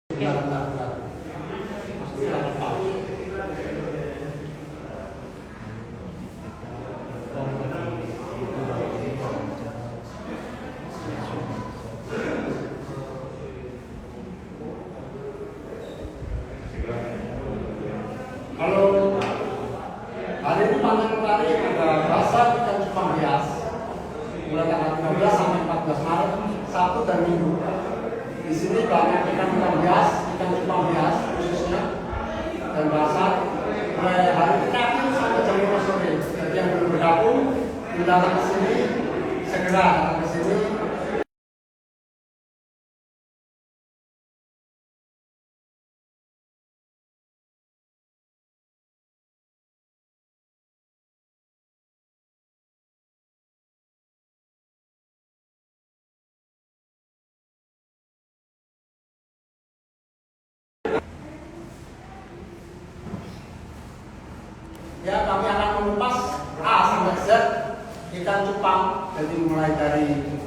Benar. Pasti lepas. Kalau hari ini panen kali ada pasar ikan cupang hias mulai tanggal 13 sampai 14 Maret, Sabtu dan Minggu. Di sini banyak ikan hias, ikan cupang hias khususnya dan pasar mulai hari terakhir sampai jam 5 sore. Jadi yang belum bergabung, datang ke sini segera datang ke sini. Ya, kami akan mengupas A sampai Z ikan cupang. Jadi mulai dari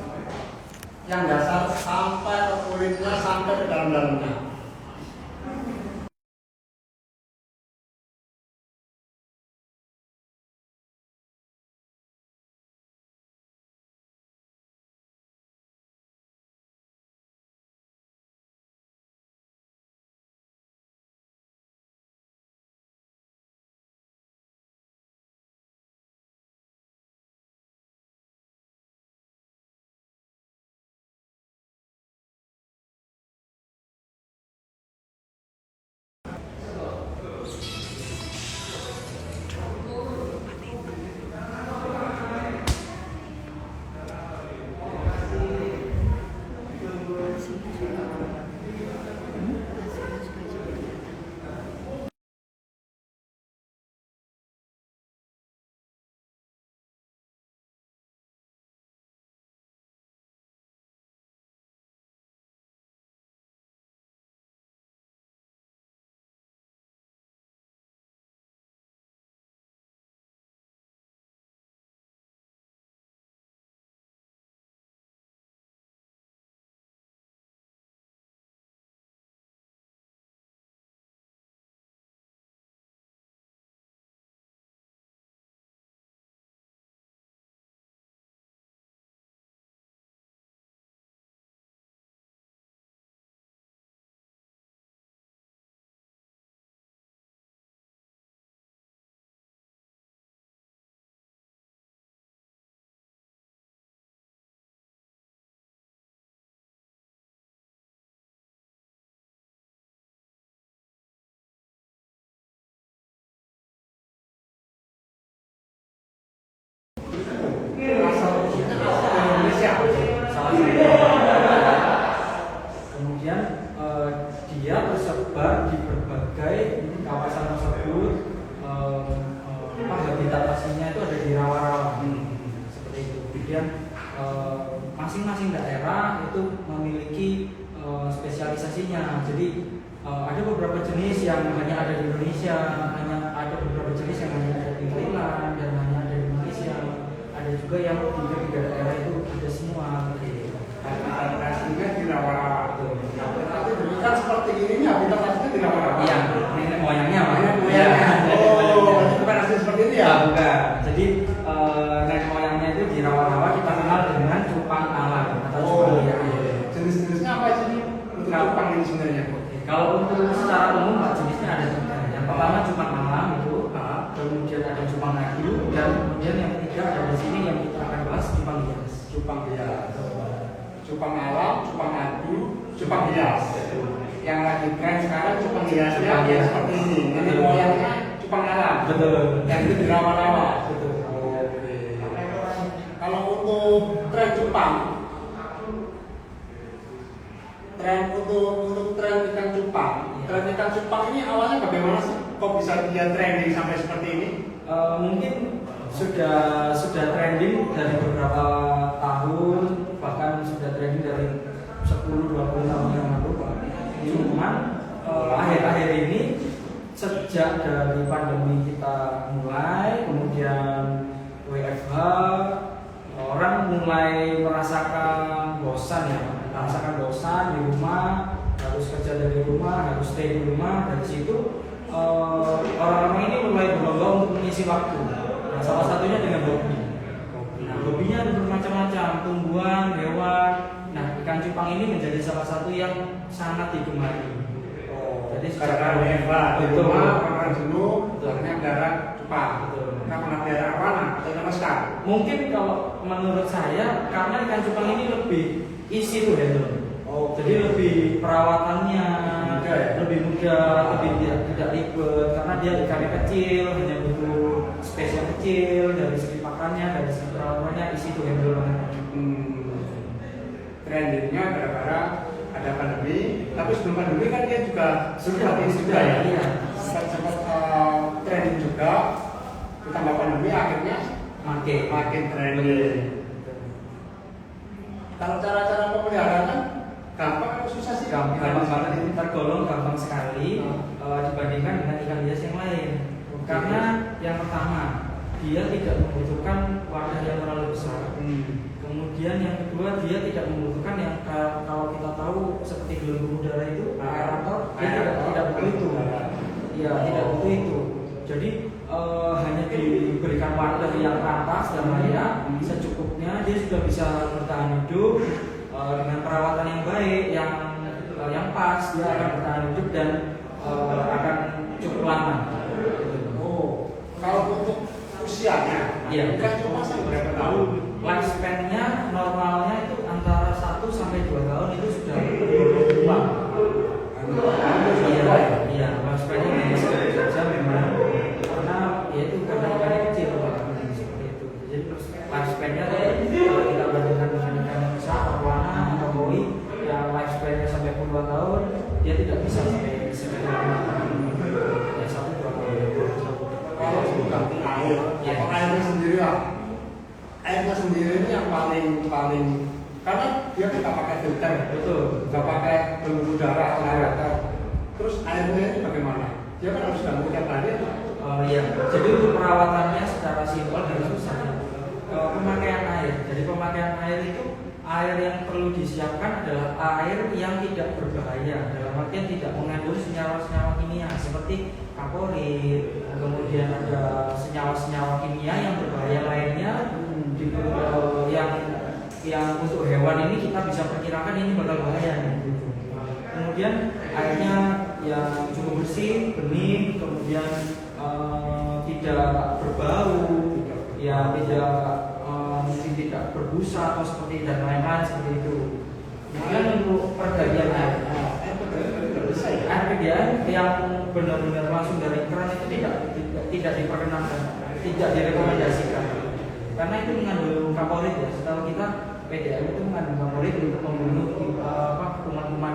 yang dasar sampai ke kulitnya sampai ke dalam-dalamnya. Kemudian dia tersebar di berbagai kawasan tersebut. Habitat aslinya itu ada di rawa-rawa seperti itu. Kemudian masing-masing daerah itu memiliki spesialisasinya. Jadi ada beberapa jenis yang hanya ada di Indonesia, hanya ada beberapa jenis yang hanya ada di Thailand dan hanya ada di Malaysia. Ada juga yang di tiga daerah itu ada semua. Habitat aslinya di rawa-rawa. Tapi kan seperti ini habitat aslinya di rawa-rawa. Iya, nenek moyangnya Pak. Oh, bukan asli seperti ini ya? Bukan. Jadi nenek moyangnya itu di rawa-rawa kita kenal dengan cupang alam atau cupang liar. Jenis-jenisnya apa aja nih untuk cupang ini sebenarnya? Kalau untuk secara umum Pak, jenisnya ada tiga. Yang pertama cupang alam itu, kemudian ada cupang adu, dan kemudian yang ketiga ada di sini yang kita akan bahas cupang hias. Cupang hias. Cupang alam, cupang adu, cupang hias. Yang lagi tren sekarang cupang hiasnya seperti ini. Ini moyangnya cupang alam. Betul. Yang itu di rawa-rawa. Betul. Oke. Kalau untuk tren cupang, untuk tren ikan cupang, tren ikan cupang ini awalnya bagaimana sih? Kok bisa dia trending sampai seperti ini? Mungkin sudah trending dari beberapa tahun, bahkan sudah trending dari 10-20 tahun yang lalu Pak. Cuman akhir-akhir ini sejak dari pandemi kita mulai, kemudian WFH, orang mulai merasakan bosan di rumah, harus kerja dari rumah, harus stay di rumah. Dari situ orang-orang ini mulai berlomba untuk mengisi waktu. Nah, salah satunya dengan hobi. Nah, hobinya ada bermacam-macam, tumbuhan, hewan. Nah, ikan cupang ini menjadi salah satu yang sangat digemari. Jadi Karena hebat, di betul. rumah orang jenuh, akhirnya pelihara cupang. Betul. Kita pernah pelihara arowana atau ikan maskar. Mungkin kalau menurut saya karena ikan cupang ini lebih easy to handle. Jadi lebih perawatannya Mudah ya? lebih mudah, lebih tidak ribet karena dia ikannya kecil, hanya butuh space yang kecil dari segi makannya, dari segi perawatannya easy to handle banget. Trendingnya gara-gara ada pandemi, tapi sebelum pandemi kan dia juga Sudah ya. iya. Sempat trending juga, ditambah pandemi akhirnya makin trending. Kalau cara-cara pemeliharaannya gampang atau susah sih? Gampang banget, ini tergolong gampang sekali dibandingkan dengan ikan hias yang lain. Karena yang pertama dia tidak membutuhkan wadah yang terlalu besar. Kemudian yang kedua dia tidak membutuhkan yang kalau kita tahu seperti gelembung udara itu aerator, dia tidak butuh itu. Ya tidak butuh itu. Jadi hanya diberikan wadah yang pantas dan layak secukupnya, dia sudah bisa bertahan hidup dengan perawatan yang baik, yang pas, dia akan bertahan hidup dan akan cukup lama. Kalau untuk usianya, Iya. ikan cupang sampai berapa tahun? Lifespan-nya normalnya itu antara 1 sampai 2 tahun itu sudah tua. Iya, lifespan-nya hanya segitu saja memang karena itu karena ikannya kecil seperti itu. Jadi lifespan-nya kalau kita bandingkan dengan ikan yang besar, arowana atau koi, yang lifespan-nya sampai puluhan tahun, dia tidak bisa sampai segitu. Ya 1-2 tahun. Kalau ganti air, Ya. atau airnya sendiri lah. Airnya sendiri ini yang paling karena dia tidak pakai filter, Betul. nggak pakai pelembab udara atau aerator. Terus airnya ini bagaimana? Dia kan harus ganti tiap hari. Iya, jadi untuk perawatannya secara simpel dan susah. Pemakaian air, jadi pemakaian air itu air yang perlu disiapkan adalah air yang tidak berbahaya, dalam artian tidak mengandung senyawa-senyawa kimia seperti kaporit, kemudian ada senyawa-senyawa kimia yang berbahaya lainnya yang untuk hewan ini kita bisa perkirakan ini bakal bahaya. Kemudian airnya yang cukup bersih, bening, kemudian tidak berbau, ya mungkin tidak berbusa atau seperti dan lain-lain seperti itu. Kemudian untuk pergantian air PDAM yang benar-benar langsung dari keran itu tidak diperkenankan, tidak direkomendasikan, karena itu mengandung kaporit ya. Setahu kita PDAM itu mengandung kaporit untuk membunuh kuman-kuman.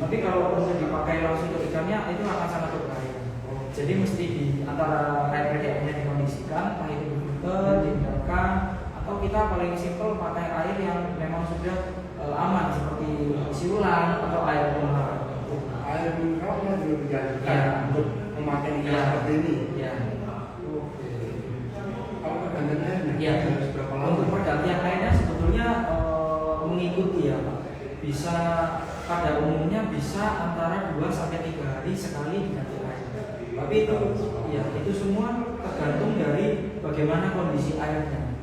Tapi kalau untuk dipakai langsung ke ikannya itu akan sangat berbahaya. Jadi mesti di antara air PDAM-nya dikondisikan, entah itu difilter, diendapkan, atau kita paling simpel pakai air yang memang sudah aman seperti isi ulang atau air mineral. Air mineralnya juga dijanjikan untuk memakai ikan seperti ini. Ya. Oke. Kalau pergantian airnya, Ya. harus berapa lama? Untuk pergantian airnya sebetulnya mengikuti ya Pak. Bisa pada umumnya bisa antara 2 sampai 3 hari sekali diganti air. Tapi itu semua tergantung dari bagaimana kondisi airnya.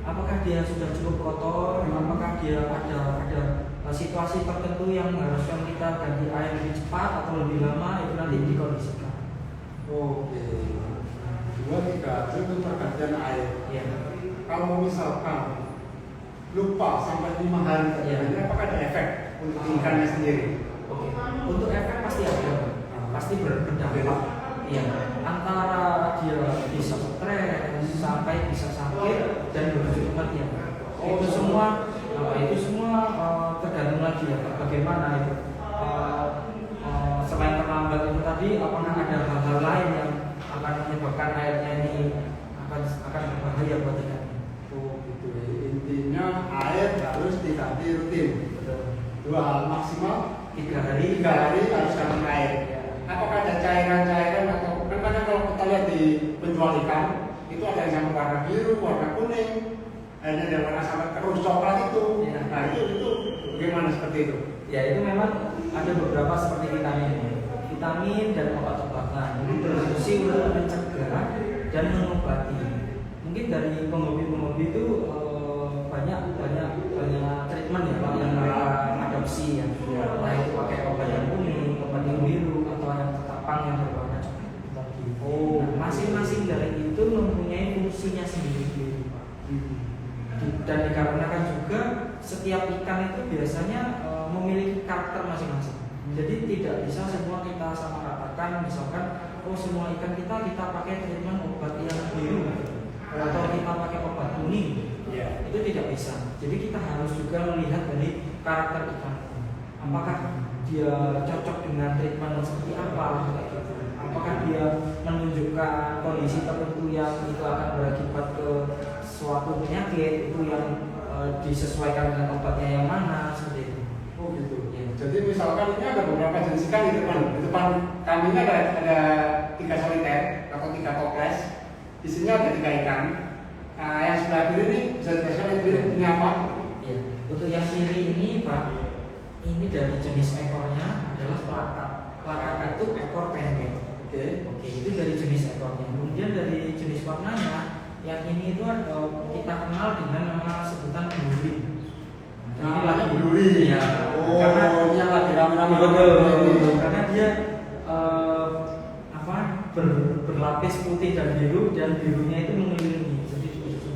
Apakah dia sudah cukup kotor, apakah dia ada situasi tertentu yang mengharuskan kita ganti air lebih cepat atau lebih lama, itu nanti dikondisikan. Oke. 2-3 hari untuk pergantian air. Ya. Kalau misalkan lupa sampai 5 hari tergantian, apakah ada efek untuk ikannya sendiri? Oke. Untuk efek pasti ada, pasti berdampak. Iya. Antara dia bisa stres sampai bisa sakit dan menuju kematian. Itu semua tergantung lagi ya bagaimana itu. Selain terlambat itu tadi, apakah ada hal-hal lain yang akan menyebabkan airnya ini akan berbahaya buat ikan? Oh gitu. Intinya air harus diganti rutin. 2 hal maksimal 3 hari. 3 hari harus ganti air. Apakah ada cairan-cairan atau kadang kalau kita lihat di penjual ikan itu ada yang warna biru, warna kuning, ada yang warna sampai terus coklat itu. Ya. Nah itu bagaimana seperti itu? Ya itu memang ada beberapa seperti vitamin dan obat-obatan. Ini berfungsi untuk mencegah dan mengobati. Mungkin dari penghobi-penghobi itu banyak treatment ya Pak yang mereka adopsi ya. Entah itu pakai obat yang kuning, obat yang biru, atau yang ketapang yang berwarna coklat tadi. Nah, masing-masing dari itu mempunyai fungsinya sendiri Pak. Dan dikarenakan juga setiap ikan itu biasanya memiliki karakter masing-masing. Jadi tidak bisa semua kita sama ratakan. Misalkan, semua ikan kita pakai treatment obat yang biru atau kita pakai obat kuning. Itu tidak bisa. Jadi kita harus juga melihat dari karakter ikan. Apakah dia cocok dengan treatment seperti apa? Gitu. Apakah dia menunjukkan kondisi tertentu yang itu akan berakibat ke suatu penyakit itu yang disesuaikan dengan obatnya yang mana, seperti itu. Oh gitu. Ya. Jadi misalkan ini ada beberapa jenis ikan di depan kami ini ada 3 soliter atau 3 toples. Isinya ada 3 ikan. Nah, yang sebelah kiri ini bisa dijelaskan ini apa? Ya. Untuk yang kiri ini Pak, ini dari jenis ekornya adalah pelakar. Pelakar itu ekor pendek. Oke, itu dari jenis ekornya. Kemudian dari jenis warnanya, yang ini itu kita kenal dengan nama sebutan blue. Namanya blue. Ya. Karena ini yang lagi rame-rame. Karena dia berlapis putih dan biru, dan birunya itu mengelilingi. Jadi birunya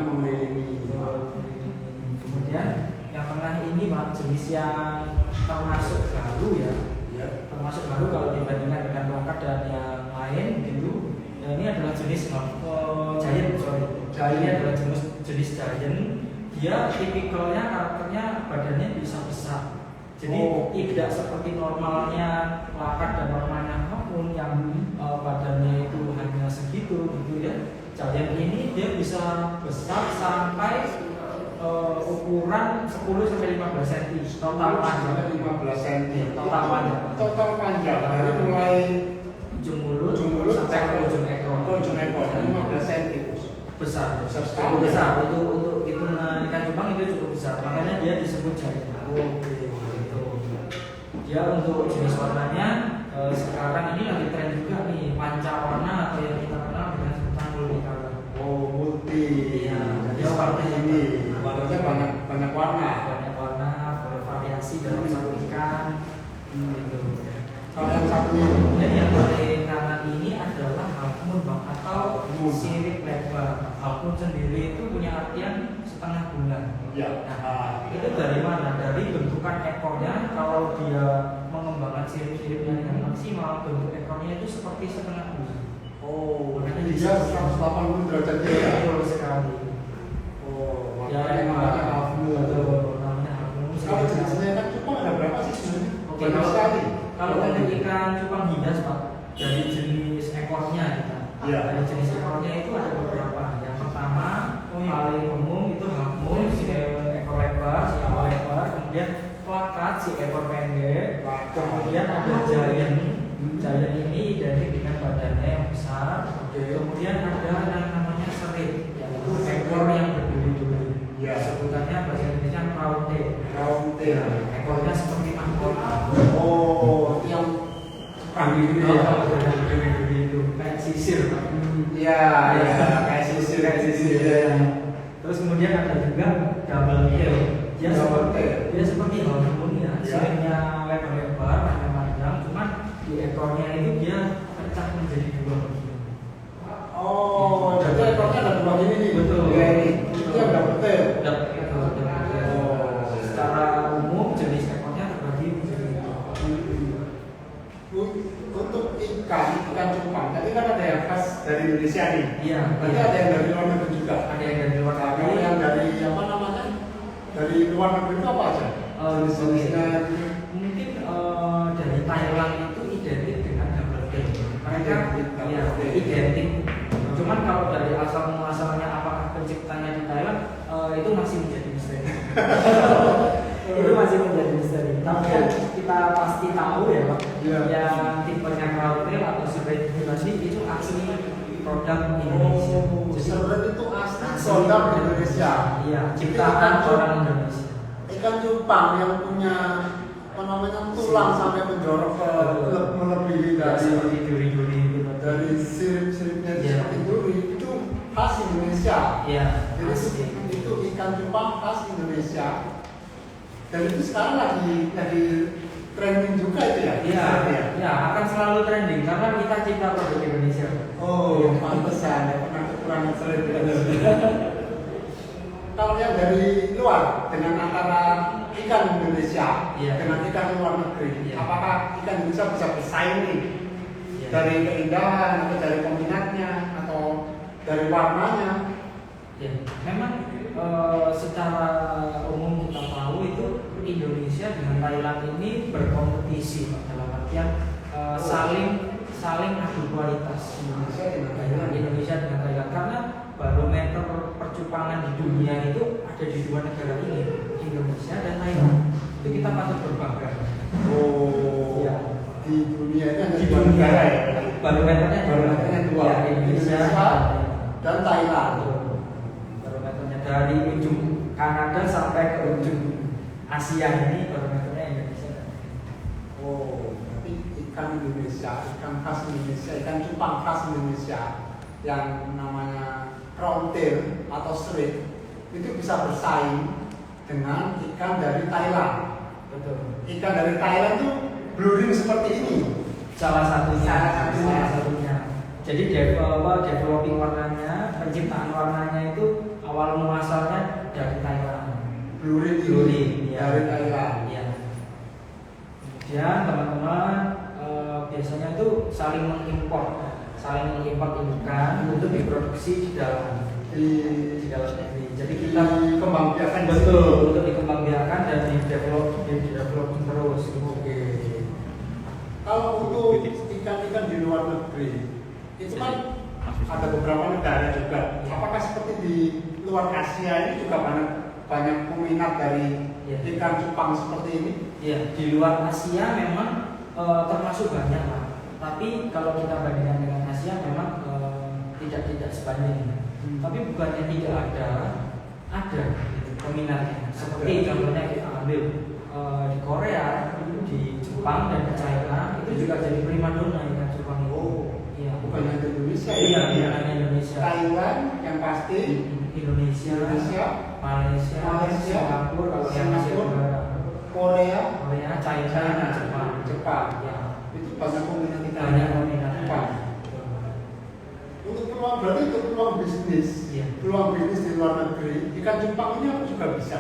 mengelilingi. Kemudian yang tengah ini Pak, jenis yang termasuk baru ya. Termasuk baru kalau dibandingkan dengan tongkat dan yang lain gitu. Nah, ini adalah jenis giant. Ini adalah jenis giant. Dia tipikalnya, karakternya, badannya bisa besar. Jadi tidak seperti normalnya lakat dan normalnya apapun yang badannya itu hanya segitu gitu ya. Giant ini dia bisa besar sampai ukuran 10-15 cm total panjang. 15 cm total panjang. Total panjang dari mulai ujung mulut sampai ke ujung ekor. 15 cm. Besar sekali. Besar untuk ikan cupang itu cukup besar. Makanya dia disebut giant. Dia untuk jenis warnanya sekarang ini lagi tren juga nih, panca warna atau yang kita kenal dengan sebutan multicolor. Multi. Iya, Dia seperti ini. Warnanya banyak warna. Banyak warna, bervariasi dalam satu ikan. Gitu. Kalau yang satu ini, Dan yang paling kanan ini adalah halfmoon Bang, atau sirip lebar. Halfmoon sendiri itu punya artian setengah bulan. ya. Nah, itu dari mana? Dari bentukan ekornya. Kalau dia mengembangkan sirip-siripnya dengan maksimal, bentuk ekornya itu seperti setengah bulan. Makanya dia 180 derajat dia. Betul sekali. Makanya namanya halfmoon. Betul, namanya halfmoon. Kalau jenisnya kan cupang ada berapa sih sebenarnya? Oke, Banyak sekali. Kalau untuk ikan cupang hias Pak, dari jenis ekornya kita. Iya. Dari jenis ekornya itu ada beberapa. Yang pertama, paling umum itu halfmoon, si ekor lebar, si ekor lebar. Kemudian plakat, si ekor pendek. Kemudian ada giant. Giant ini identik dengan badannya yang besar. Kemudian ada yang namanya serip, yaitu ekor yang berduri-duri. Ya. Sebutannya bahasa Indonesia crown tail. Ekornya seperti mahkota. Yang panggil gitu ya. Itu kayak sisir. Iya, kayak sisir. Terus kemudian ada juga double tail. Dia seperti halfmoon ya. Siripnya lebar-lebar, panjang-panjang. Cuman di ekornya itu dia pecah menjadi 2 bagian. Jadi ekornya ada 2 gini nih. Betul. Ya, ini yang double tail. Secara umum jenis ekornya terbagi menjadi 2. Untuk ikan cupang, tadi kan ada yang khas dari Indonesia nih. Iya. Berarti ada yang dari luar negeri juga. Ada yang dari luar negeri. Kalau yang dari apa namanya? Dari luar negeri itu apa aja? Jenisnya Mungkin dari Thailand itu identik dengan double tail. Mereka identik. Cuman kalau dari asal muasalnya apakah penciptanya di Thailand itu masih menjadi misteri. Itu masih menjadi misteri. Tapi kan kita pasti tahu ya Pak, yang tipenya crown tail atau serret itu asli produk Indonesia. Serret itu asli produk Indonesia. Iya, ciptaan orang Indonesia. ikan cupang yang punya apa namanya tulang sampai menjorok ke melebihi seperti dari duri-duri gitu. dari sirip-siripnya Iya. seperti duri itu khas Indonesia. Iya, Jadi asli. itu ikan cupang khas Indonesia. Dan itu sekarang lagi trending juga itu ya? Iya, ya akan selalu trending karena kita cipta produk Indonesia. Oh, pantesan ya pernah kekurangan selera. Kalau yang dari luar dengan antara ikan Indonesia Iya. dengan ikan luar negeri, Iya. apakah ikan Indonesia bisa bersaing nih Iya. dari keindahan atau dari peminatnya atau dari warnanya? Ya, memang secara umum kita tahu itu Indonesia dengan Thailand ini berkompetisi Pak, dalam artian saling adu kualitas. Indonesia dengan Thailand karena barometer percupangan di dunia itu ada di dua negara ini, Indonesia dan Thailand. Itu kita patut berbangga. Oh, Ya. di dunia ini ada Di dua dunia negara ya? barometernya dua, ya, Indonesia dan Thailand. Barometernya dari ujung Kanada sampai ke ujung Asia ini barometernya Indonesia. Oh, berarti ikan Indonesia, ikan khas Indonesia, ikan cupang khas Indonesia yang namanya crown tail atau shrimp itu bisa bersaing dengan ikan dari Thailand. Betul. Ikan dari Thailand itu blue ring seperti ini. Salah satunya. Salah satunya. Jadi developing warnanya, penciptaan warnanya itu awal muasalnya dari Thailand. Blue ring Blue ini ring, ya. dari Thailand. Ya. Kemudian teman-teman biasanya itu saling mengimpor ikan untuk diproduksi di dalam negeri. Jadi kita Kembangbiakan betul untuk dikembangbiakan dan di-developing terus. Oke. Kalau untuk ikan-ikan di luar negeri, itu kan ada beberapa negara juga. Apakah seperti di luar Asia ini juga banyak peminat dari Ya. ikan cupang seperti ini? Ya, di luar Asia memang termasuk banyak lah. Tapi kalau kita bandingkan dengan Asia memang tidak sebanding. Tapi bukannya tidak ada gitu, peminatnya. Seperti contohnya kita ambil di Korea, di Jepang dan di China itu juga jadi primadona ikan cupang itu. Iya. Bukan hanya di Indonesia Iya, ya? bukan hanya Indonesia. Thailand yang pasti, Indonesia, Malaysia, Singapura, kalau yang Asia Tenggara, Korea, China, Jepang. Ya. itu banyak peminat ikan. Banyak peminat Cupang. Untuk peluang berarti untuk peluang bisnis, Iya. peluang bisnis di luar negeri, ikan cupang ini aku juga bisa.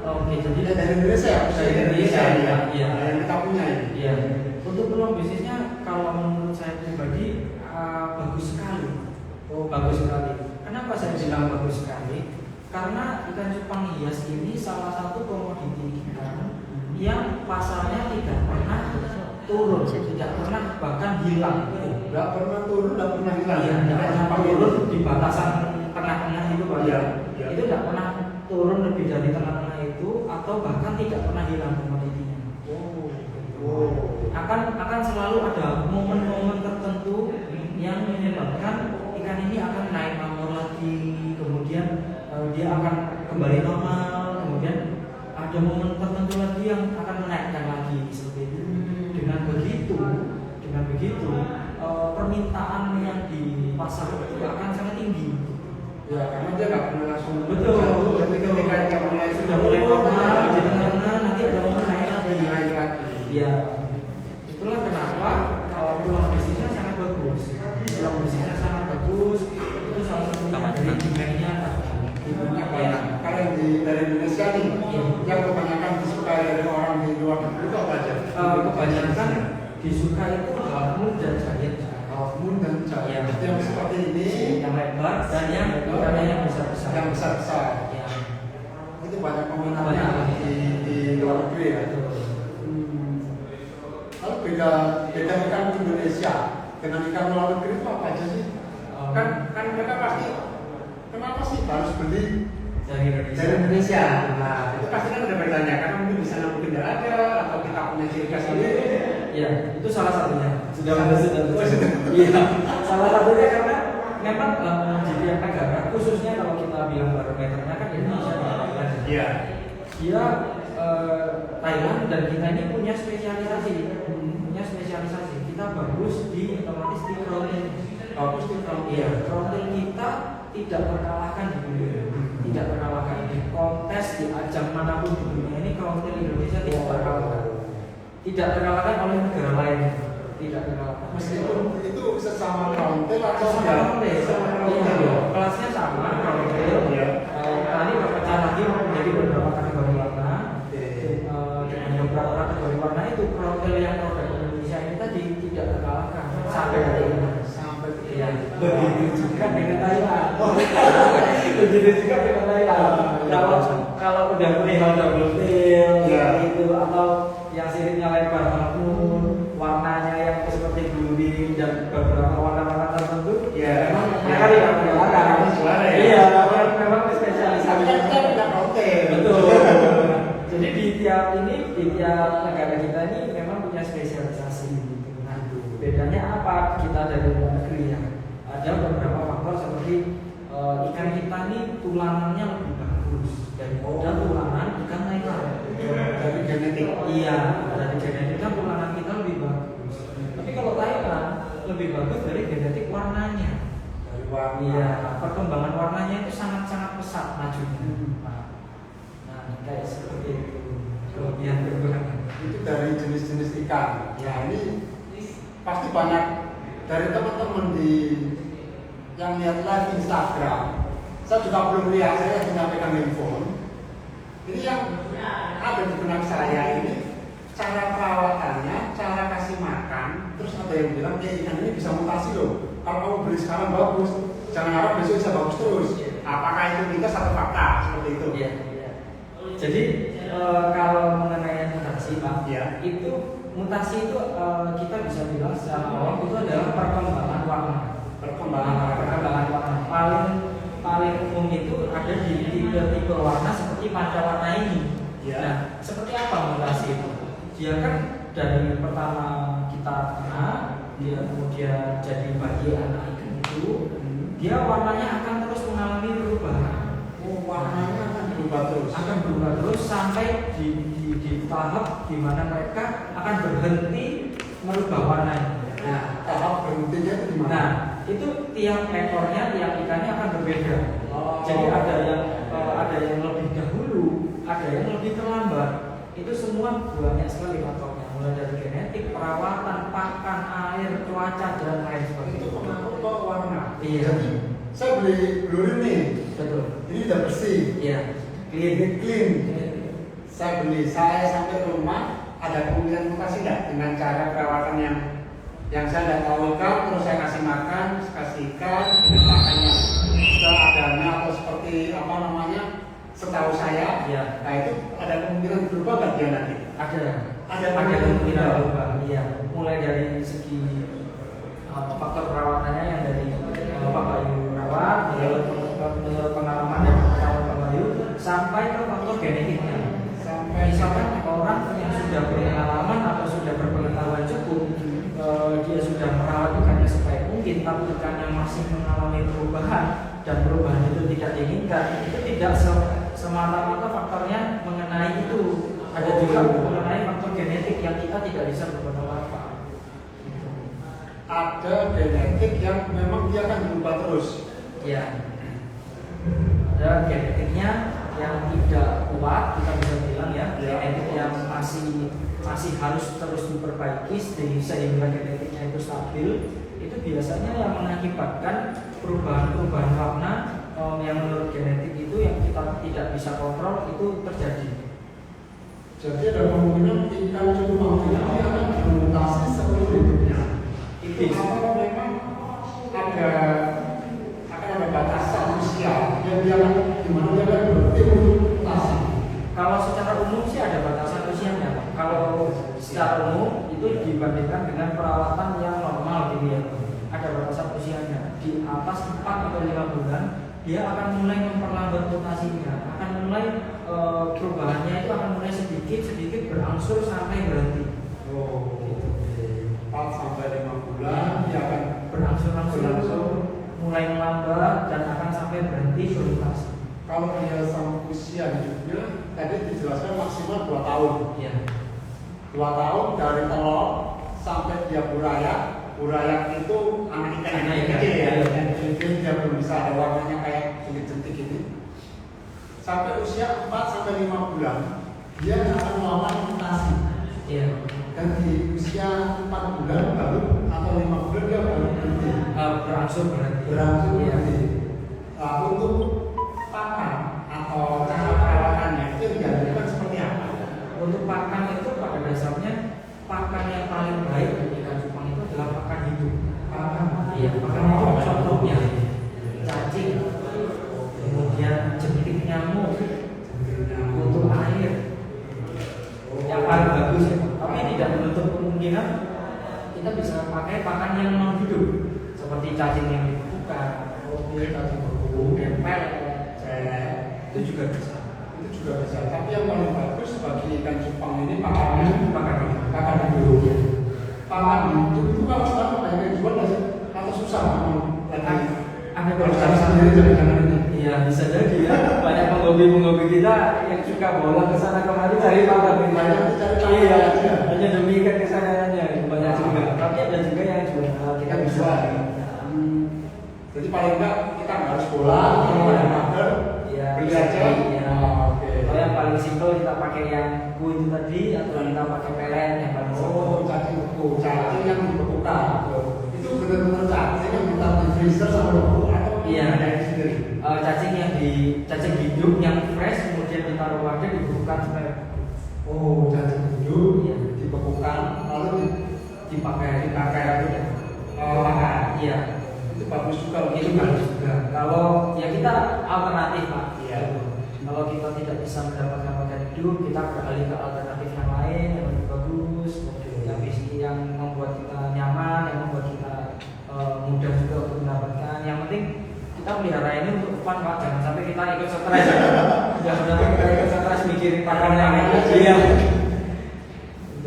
Oke, jadi Dari Indonesia ya, dari Indonesia, ya, iya. yang kita punya ini. Iya. Untuk peluang bisnisnya kalau menurut saya pribadi bagus sekali. Oh, Bagus sekali. Kenapa saya bilang bagus sekali? Karena ikan cupang hias ini salah satu komoditi ikan yang pasarnya tidak pernah turun, tidak pernah bahkan hilang. Nggak pernah turun, nggak pernah hilang. Iya, tidak pernah turun di batasan tengah-tengah itu Pak. Iya, iya. Itu tidak pernah turun lebih dari tengah-tengah itu atau bahkan tidak pernah hilang komoditinya. Oh. Akan selalu ada momen-momen tertentu yang menyebabkan ikan ini akan naik pamor lagi, kemudian dia akan kembali normal, kemudian ada momen tertentu lagi yang akan menaikkan lagi seperti itu. Dengan begitu permintaan yang di pasar itu akan sangat tinggi. Ya, karena dia nggak pernah langsung. Betul. Jadi ketika dia Sudah mulai normal, di tengah-tengah nanti ada momen naik lagi. naik lagi. Ya, itulah kenapa peluang bisnisnya sangat bagus. Peluang bisnisnya sangat bagus. Itu salah satunya dari demand-nya. Ya, kalau yang dari Indonesia nih, yang kebanyakan disukai dari orang di luar negeri itu apa aja? Kebanyakan disuka itu half-moon dan giant. Half-moon dan giant. Ya. Itu yang seperti ini, Yang lebar dan yang ikannya yang besar-besar. yang besar-besar. Ya. Itu banyak peminatnya di luar negeri ya. Lalu beda ikan Indonesia dengan ikan luar negeri itu apa aja sih? Kan mereka pasti kenapa sih harus beli Dari Indonesia. dari Indonesia? Nah, itu pasti kan ada bedanya karena mungkin di sana mungkin tidak ada atau kita punya ciri khas sendiri. Ya, itu salah satunya. Sudah. Iya, salah satunya karena memang di tiap negara, khususnya kalau kita bilang barometernya kan Indonesia dan Thailand. Iya. Dia Thailand dan kita ini punya spesialisasi, kita bagus di otomatis di crawling. Bagus di Iya, crawling kita tidak terkalahkan di dunia, tidak terkalahkan di kontes di ajang manapun di dunia ini. Crawling Indonesia tidak terkalahkan oleh negara lain, tidak terkalahkan. Meskipun itu sesama kauntel atau kelasnya sama kauntel. Tadi berpecah lagi menjadi beberapa kategori warna. Dengan beberapa kategori warna itu kauntel yang produk Indonesia ini tadi tidak terkalahkan sampai hari ini. Ya, begitu juga dengan Thailand. Begitu juga dengan Thailand. Kalau udah perihal double tail itu atau yang siripnya lebar maupun warnanya yang seperti blue dan beberapa warna-warna tertentu, memang mereka tidak terkalahkan. Iya, memang spesialisasi. Betul. Jadi di tiap negara kita ini memang punya spesialisasi. Nah, bedanya apa kita dari luar negeri ya? Ada beberapa faktor seperti ikan kita ini tulangannya lebih bagus daripada tulangan ikan Thailand. Dari genetik. Iya, dari genetik kan tulangan kita lebih bagus. Tapi kalau Thailand lebih bagus dari genetik warnanya. Dari warna. Iya, perkembangan warnanya itu sangat-sangat pesat majunya. Nah, kayak seperti itu. Kelebihan kekurangan. Itu dari jenis-jenis ikan. Ya, ini pasti banyak dari teman-teman yang lihat live Instagram. Saya juga belum lihat, saya hanya pegang handphone. Ini yang ada di benak saya ini cara perawatannya, cara kasih makan. Terus ada yang bilang ikan ini bisa mutasi loh. Kalau kamu beli sekarang bagus, jangan harap besok bisa bagus terus. Apakah itu mitos atau fakta seperti itu? Iya. Jadi kalau mengenai mutasi Pak, itu mutasi itu kita bisa bilang secara awam itu adalah perkembangan warna. Perkembangan warna paling umum itu ada di tipe-tipe warna seperti panca warna ini. Nah, seperti apa mutasi itu? Dia kan dari pertama kita kena, dia kemudian jadi bayi anak ikan itu, dia warnanya akan terus mengalami perubahan. Warnanya akan berubah terus sampai di tahap di mana mereka akan berhenti merubah warnanya. Nah, tahap berhentinya itu di mana? Nah, itu tiap ekornya, tiap ikannya akan berbeda. Jadi ada yang lebih dahulu, ada yang lebih terlambat. Itu semua banyak sekali faktornya, mulai dari genetik, perawatan, pakan, air, cuaca dan lain sebagainya. Itu pengaruh ke warna. Iya. Jadi saya beli blue nih. Betul. Ini udah bersih. Iya. Clean. Saya sampai rumah ada kemungkinan mutasi nggak dengan cara perawatan yang saya nggak tahu kan, terus saya kasih makan, kasih ikan dengan makannya seadanya atau seperti apa namanya setahu saya. Nah itu ada kemungkinan berubah nggak dia nanti? Ada kemungkinan berubah. Iya. Mulai dari segi faktor perawatannya yang dari Pak Bayu rawat, menurut pengalaman dan pengetahuan Pak Bayu, sampai ke faktor genetiknya. Misalkan orang yang sudah berpengalaman atau sudah berpengetahuan cukup, dia sudah merawat ikannya sebaik mungkin, tapi ikannya masih mengalami perubahan dan perubahan itu tidak diinginkan, itu tidak semata-mata faktornya mengenai itu. Ada juga mengenai faktor genetik yang kita tidak bisa berbuat apa-apa. Ada genetik yang memang dia akan berubah terus. Ya. Ada genetiknya yang tidak kuat, kita bisa bilang genetik yang masih harus terus diperbaiki sehingga genetiknya itu stabil. Itu biasanya yang mengakibatkan perubahan-perubahan warna yang menurut genetik itu yang kita tidak bisa kontrol itu terjadi. Jadi ada kemungkinan ikan cupang ini akan bermutasi seluruh hidupnya. Itu kalau memang akan ada batasan usia yang dia akan dimana dia akan berhenti untuk mutasi. Kalau secara umum sih ada batasan usianya. Kalau secara umum itu dibandingkan dengan perawatan yang normal gitu ya, ada batasan usianya. Di atas 4 atau 5 bulan dia akan mulai memperlambat mutasinya, akan mulai perubahannya itu akan mulai sedikit berangsur sampai berhenti. Oh, gitu. 4 sampai 5 bulan dia akan berangsur mulai melambat dan akan sampai berhenti bermutasi. Kalau dia sampai usia hidupnya tadi dijelaskan maksimal 2 tahun. Iya. 2 tahun dari telur sampai dia burayak. Burayak itu anak ikan yang kecil ya. Dia belum bisa ada warnanya kayak jentik-jentik ini. Sampai usia 4 sampai 5 bulan dia akan melakukan mutasi. Iya. Dan di usia 4 bulan baru atau 5 bulan dia baru berhenti. Berangsur berhenti. Berangsur Iya. berhenti. Nah, untuk pakan atau cara perawatannya itu dianjurkan seperti apa? Untuk pakan itu pada dasarnya pakan yang paling baik untuk ikan cupang itu adalah pakan hidup. Iya, pakan hidup contohnya cacing, kemudian jentik nyamuk, untuk air. Yang paling bagus ya. Tapi tidak menutup kemungkinan kita bisa pakai pakan yang non hidup seperti cacing yang dibekukan, cacing beku, tempel, itu juga bisa. Itu juga bisa. Tapi yang paling bagus bagi ikan cupang ini pakannya pakan hidup. Pakan hidup itu kalau sekarang banyak yang jual nggak sih? Atau susah? Ada Kalau cari sendiri jangan ini. Iya bisa jadi ya. Banyak penghobi kita yang suka bola ke sana kemari cari pakan. Iya. Hanya demi ikan kesananya banyak juga. Tapi ada juga yang jual kita bisa. Jadi paling enggak kita nggak harus bola, kalau ada mager, Iya. beli aja. Iya. Oke. Kalau yang paling simpel kita pakai yang ku itu tadi atau kita pakai pelet yang paling simpel. Oh, cacing beku, cacing yang dibekukan. Itu benar-benar cacing yang ditaruh di freezer sama beku atau Iya. ada yang sendiri? Cacing hidup yang fresh kemudian ditaruh wadah dibekukan supaya Oh, cacing hidup Iya. dibekukan lalu dipakai makan. Iya. Itu bagus juga. Itu bagus juga. Kalau ya kita alternatif Pak. Iya. Kalau kita tidak bisa mendapatkan pakan hidup, kita beralih ke alternatif yang lain yang lebih bagus, yang membuat kita nyaman, yang membuat kita mudah juga untuk mendapatkan. Yang penting kita pelihara ini untuk fun Pak, jangan sampai kita ikut stres. Jangan sampai kita ikut stres mikirin pakan yang lain. Iya.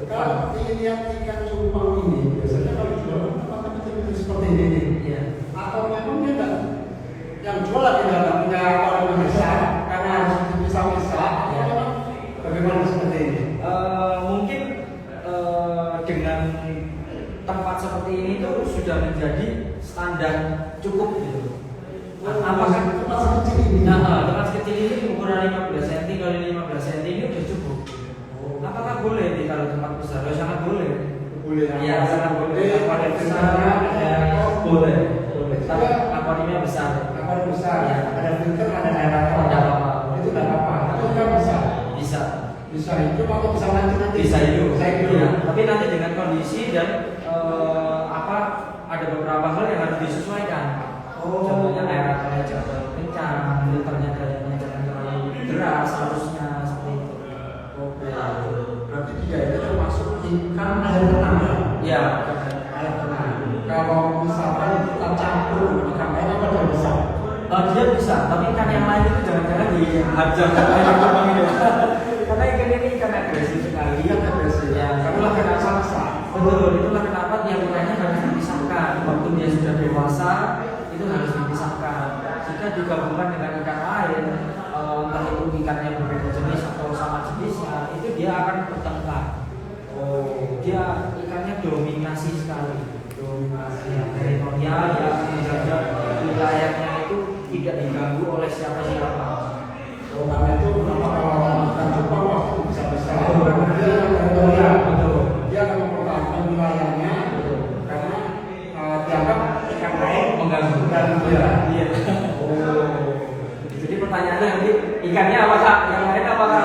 Kalau ingin lihat ikan cupang ini, biasanya kalau jual tempatnya kecil seperti ini. Iya. Atau memang dia enggak yang jual lagi nggak punya warung besar karena harus dipisah-pisah. Atau memang bagaimana seperti ini? Mungkin dengan tempat seperti ini tuh sudah menjadi standar cukup gitu. Apakah tempat sekecil ini? Tempat kecil ini ukuran 15 cm kali 15 cm ini udah cukup. Apakah boleh ditaruh tempat besar? Sangat boleh. Boleh. Iya, sangat boleh. Akuarium besar, boleh. Tapi akuariumnya besar. Akuarium besar. Iya. Ada filter, ada aerator. Tidak apa-apa. Itu tidak apa-apa. Itu kan bisa. Bisa. Bisa hidup atau bisa nanti. Bisa hidup. Bisa hidup. Ya, tapi nanti dengan kondisi dan ada beberapa hal yang harus disesuaikan. Contohnya aeratornya jangan terlalu kencang, filternya gayanya jangan terlalu deras harusnya seperti itu. Oke. Berarti dia itu termasuk ikan air tenang ya? Ya. Air tenang. Kalau misalkan kita campur ikan lain apa dia bisa? Dia bisa, tapi ikan yang lain itu jangan-jangan dihajar karena ikan ini ikan agresif sekali. Ikan agresif. Ya. Karena kenapa besar? Betul, itulah kenapa tiap ikannya harus dipisahkan. Waktu dia sudah dewasa itu harus dipisahkan. Jika digabungkan dengan ikan lain, entah itu ikan yang berbeda jenis atau sama jenisnya, itu dia akan bertengkar. Dia ikannya dominasi sekali. Ya, teritorial ya, menjaga wilayahnya itu tidak diganggu oleh siapa-siapa. Karena itu kenapa kalau ikan cupang waktu bisa besar? Dia akan mempertahankan wilayahnya karena dianggap ikan lain Mengganggu. dia. Iya. Jadi pertanyaannya nanti ikannya apakah yang lain apakah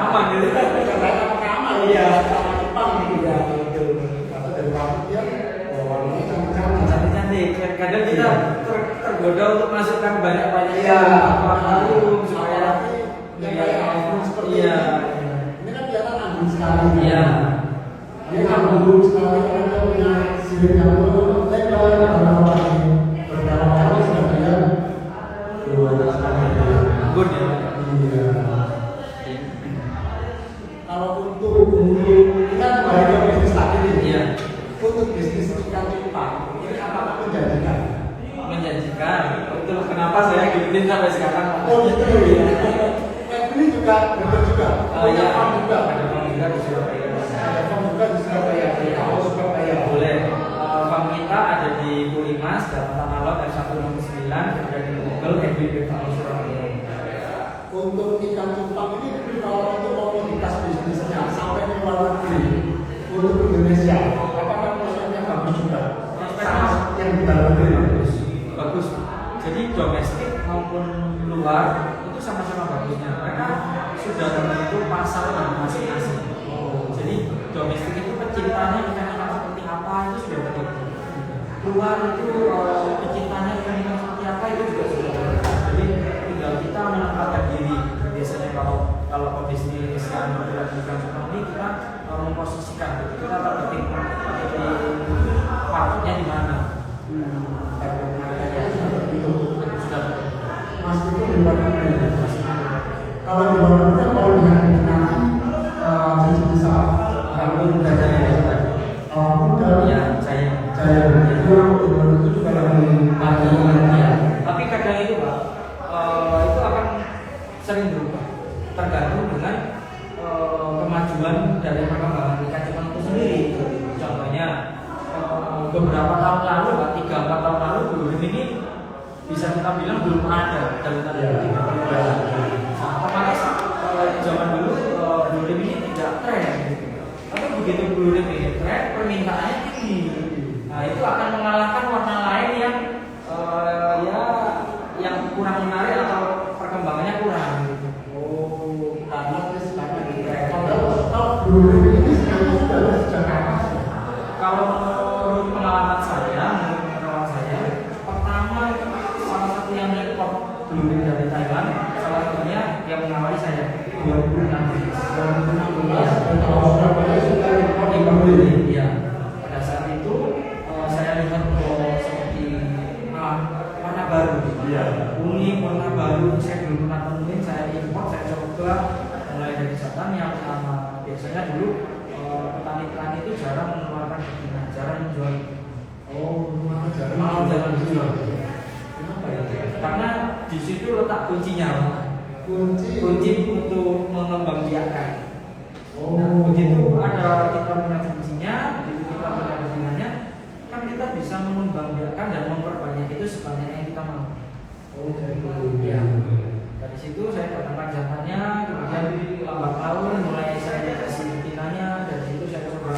aman gitu? Ikan lain apakah aman? Iya. Sama cupang gitu. Iya, betul. Atau dari waktu dia warnanya cantik-cantik. Cantik-cantik. Kadang kita tergoda untuk masukkan banyak-banyak Iya. akuarium supaya yang kayak anggun seperti iya. ini kan kelihatan anggun sekali. Iya. Dia kan anggun sekali karena dia punya sirip yang lebar, berdarah kali sudah dia luar sekali. Anggun ya. Iya. Kalau untuk kita kembali ke bisnis tadi nih. Iya. Untuk bisnis ikan cupang ini apakah menjanjikan? Menjanjikan. Itulah kenapa saya ngikutin sampai sekarang. Oh gitu ya. Kayak ini juga juga, betul juga. Ya, Farm juga. ada farm juga di Surabaya. Ada farm juga di Surabaya. Kalau Surabaya. Boleh. Farm kita ada di Pulimas, Kecamatan Alor, R169, ada di Google, FBB Farm Surabaya. Untuk ikan cupang ini kalau itu komoditas bisnisnya sampai ke luar negeri untuk Indonesia, apakah prosesnya bagus juga? Sama yang di dalam negeri Bagus. Jadi domestik maupun luar itu sama-sama bagusnya. Mereka sudah membentuk pasar masing-masing. Jadi domestik itu pecintanya ikan-ikan seperti apa itu sudah betul. Luar itu pecintanya ikan-ikan seperti apa itu juga sudah betul. Jadi tinggal kita menempatkan diri. Biasanya kalau pebisnis yang bergerak di ikan cupang ini kita memposisikan, kita targeting partnya di mana. Mas itu di luar negeri. Kalau di luar negeri kalau dengan nanti jenis Kamu udah ya saya itu di luar negeri juga lagi ya. Tapi kadang itu Pak, itu akan sering berubah tergantung dengan kemajuan dari perkembangan ikan cupang itu sendiri. Contohnya beberapa tahun lalu, 3-4 tahun lalu belum ini bisa kita bilang belum ada dalam tanda kutip. Nah, otomatis zaman dulu bluerim ini tidak tren gitu. Tapi begitu bluerim ini tren, permintaannya tinggi. Nah, itu akan mengalahkan warna lain yang ya yang kurang menarik atau perkembangannya kurang gitu. Karena sekarang di tren. Kalau dulu ini sudah sejak kapan? Kalau menurut pengalaman saya, pertama salah satu yang ekspor bluerim dari Thailand, salah satunya yang mengawali saya 2016. Kalau Surabaya sudah impor di bluerim. Iya. Pada saat itu saya lihat seperti warna baru, unik, warna baru. Saya belum pernah temuin, saya impor, saya coba mulai dari sana. Yang pertama, biasanya dulu petani-petani itu jarang mengeluarkan betina, jarang menjual. Jarang menjual. Kenapa ya? Karena di situ letak kuncinya, kunci untuk mengembangbiakkan. Nah, begitu ada kita punya kuncinya, begitu kita punya betinanya, kan kita bisa mengembangbiakkan dan memperbanyak itu sebanyak yang kita mau. Ya. Dari situ saya datangkan jantannya, kemudian lambat laun mulai saya kasih betinanya, dari situ saya coba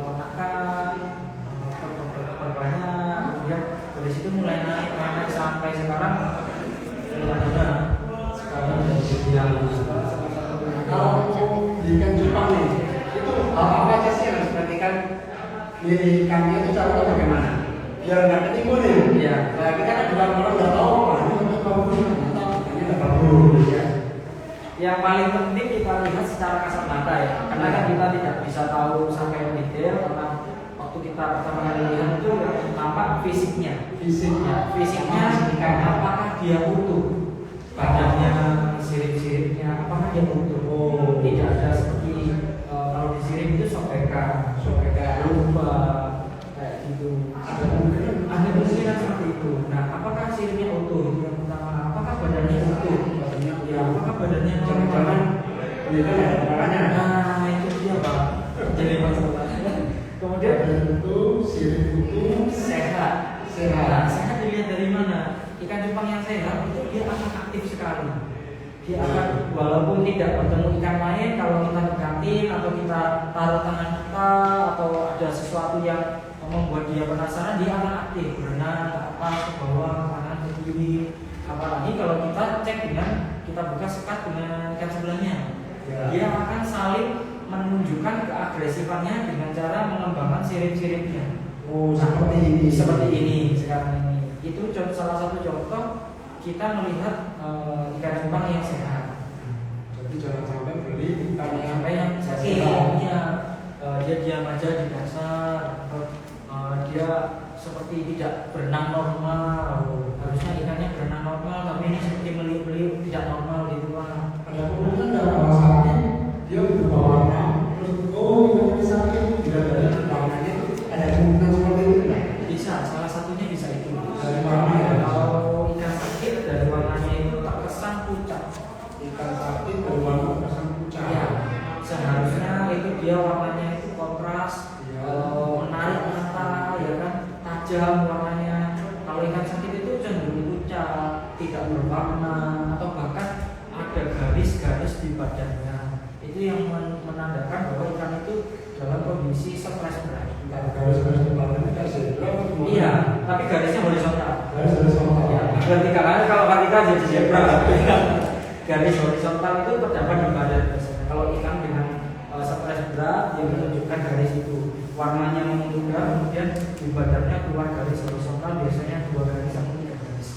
penakan, perbanyak, kemudian dari situ mulai naik sampai sekarang Kalau di ikan cupang nih, itu apa aja sih yang harus diperhatikan milih ikannya itu caranya bagaimana? Biar nggak ketimbun nih. Iya. Nah, kita kan juga orang nggak tahu, ini bagus, ini bagus. Yang paling penting kita lihat secara kasat mata ya, karena kan kita tidak bisa tahu sampai detail karena waktu kita pertama kali lihat itu nampak fisiknya, apakah dia utuh, badannya, sirip-siripnya, apakah dia utuh? Tidak ada seperti kalau di sirip itu sobekan, lupa kayak gitu. Ada kemungkinan seperti itu. Nah, apakah siripnya utuh? Itu yang pertama. Apakah badannya utuh? Ya, apakah badannya Jangan-jangan itu ada caranya. Nah, itu dia Pak. Jadi masalah. Kemudian itu sirip itu sehat. Nah, sehat dilihat dari mana? Ikan cupang yang sehat itu dia akan aktif sekali. Dia akan walaupun tidak bertemu ikan lain, kalau kita deketin atau kita taruh tangan kita atau ada sesuatu yang membuat dia penasaran, dia akan aktif berenang ke atas, ke bawah, kanan ke kiri. Apalagi kalau kita cek dengan kita buka sekat dengan ikan sebelahnya, dia akan saling menunjukkan keagresifannya dengan cara mengembangkan sirip-siripnya. Seperti ini sekarang ini. Itu salah satu contoh kita melihat ikan cupang yang sehat. Jadi jangan sampai beli ikan yang sakit. Ya, dia diam aja di dasar. Dia seperti tidak berenang normal. Harusnya ikannya berenang normal, tapi ini seperti meliuk-meliuk tidak normal gitu Pak. Ada kemungkinan dalam sakit dia berubah warna. Terus ikan ini sakit tidak ada warnanya. Ada kemungkinan seperti itu nggak? Bisa, salah satunya bisa itu. Dari warna ya. Kalau ikan sakit dari warnanya itu terkesan pucat. Ikan sakit dari tajam warnanya. Kalau ikan sakit itu cenderung pucat, tidak berwarna, atau bahkan ada garis-garis di badannya. Itu yang menandakan bahwa ikan itu dalam kondisi stres berat. Garis-garis di badannya kan zebra. Iya, tapi garisnya horizontal. Garis horizontal. Ya, berarti karena kalau kita jadi zebra, garis horizontal itu terdapat di badan biasanya. Kalau ikan dengan stres berat, dia menunjukkan garis itu. Warnanya memudar, kemudian di badannya keluar garis horizontal, biasanya 2 garis atau 3 garis.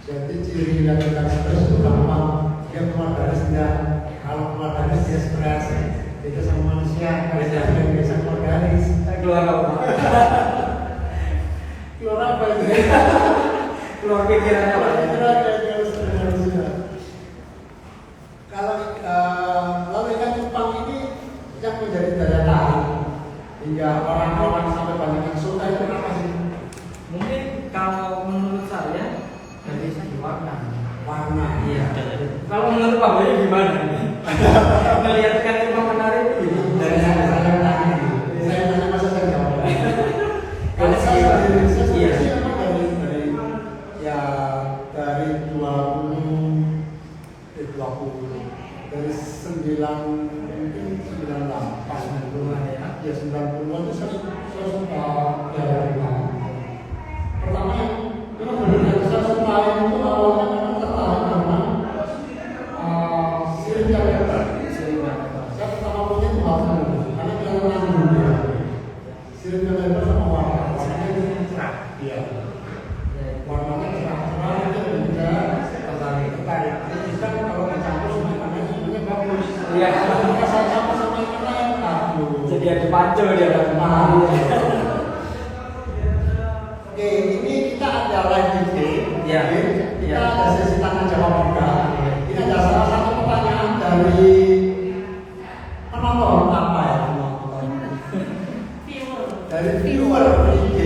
Jadi ciri yang kita stres itu gampang. Dia keluar garis enggak. Kalau keluar garis dia stres. Itu sama manusia. Garis yang biasa keluar garis. Keluar apa? Keluar apa itu? Keluar pikirannya apa? Kalau lalu ikan cupang ini yang menjadi daya tarik hingga orang-orang sampai banyak yang suka itu kenapa sih? Mungkin kalau menurut saya dari segi warna. Warna. Iya. Kalau menurut Pak Boy gimana? Melihat ikan cupang menarik itu dari Saya sana. nanya masa saya jawab. Kalau Iya. saya sih memang dari 20 dari 98 ya 90-an itu saya suka dari pertama memang benar saya suka itu awalnya memang tertarik karena sirip yang lebar. Saya pertama punya itu karena kelihatan dunia sirip yang lebar sama warnanya itu cerah. Iya. Warnanya cerah-cerah itu juga tertarik. Ini kan kalau dicampur sama ikannya sebenarnya bagus. Iya. Kalau saya campur sama ikannya aduh. Jadi ada panco dia kan. Oke, ini kita ada live meeting. Iya. Kita ada sesi tanya jawab juga. Ini ada salah satu pertanyaan dari penonton apa ya penonton? Dari viewer IG.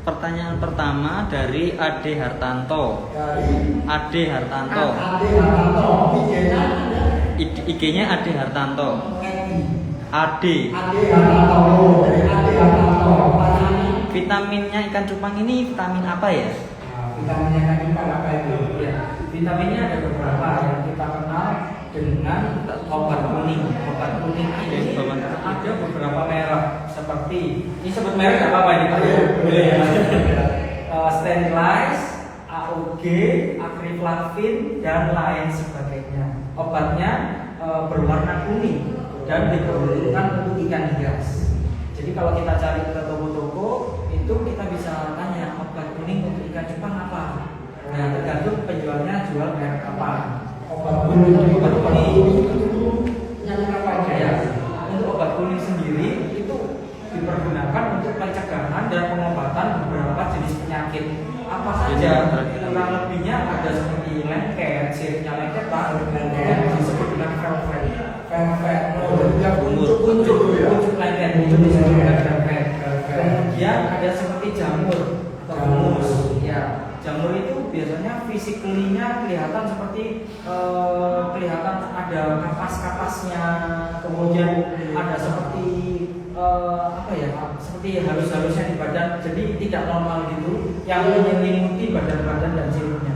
Pertanyaan pertama dari Ade Hartanto. Dari Ade Hartanto. Ade Hartanto. IG-nya ada. IG-nya Ade Hartanto. Ade. Ade Hartanto. Dari Ade Hartanto. Pertanyaannya. Vitaminnya ikan cupang ini vitamin apa ya? Vitaminnya ikan cupang apa itu? Ya, vitaminnya ada beberapa yang kita kenal dengan obat kuning. Obat kuning ini ada beberapa merek seperti ini, sebut merek nggak apa-apa ini Pak? Boleh ya. Sterilize, AOG, Acriflavin dan lain sebagainya. Obatnya berwarna kuning dan diperuntukkan untuk ikan hias. Jadi kalau kita cari ke toko-toko itu kita bisa tanya obat kuning untuk ikan cupang apa. Nah, tergantung penjualnya jual merek apa. Obat kuning itu yang apa aja? ya. Untuk obat kuning sendiri itu dipergunakan untuk pencegahan dan pengobatan beberapa jenis penyakit. Apa saja? Kurang lebihnya ada seperti lengket, siripnya lengket, yang disebut dengan velvet. Velvet. Oh, jadi dia Kuncup lengket itu disebut dengan velvet. Kemudian ada seperti jamur atau humus. Ya, jamur itu biasanya physically-nya kelihatan seperti kelihatan ada kapas-kapasnya, kemudian ada seperti apa ya, seperti halus-halusnya di badan, jadi tidak normal gitu, yang menyelimuti badan-badan dan siripnya.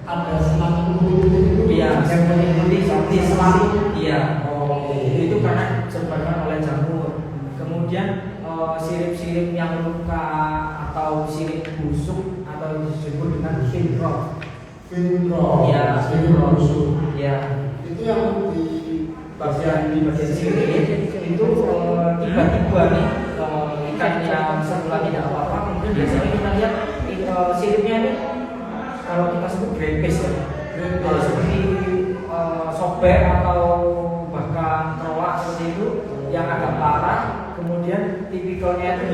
ada semacam putih-putih. Iya, yang meliputi seperti selang. Iya. Oh, Itu karena disebabkan oleh jamur. Kemudian sirip-sirip yang luka atau sirip busuk atau disebut dengan fibro. Fibro. Iya, Fibro busuk. Iya. Itu yang di Bagian sirip itu tiba-tiba nih ikan yang semula tidak apa-apa, kemudian biasanya kita lihat siripnya ini kalau kita sebut grepes ya. Seperti sobek atau bahkan kelak seperti itu yang agak parah, kemudian tipikalnya itu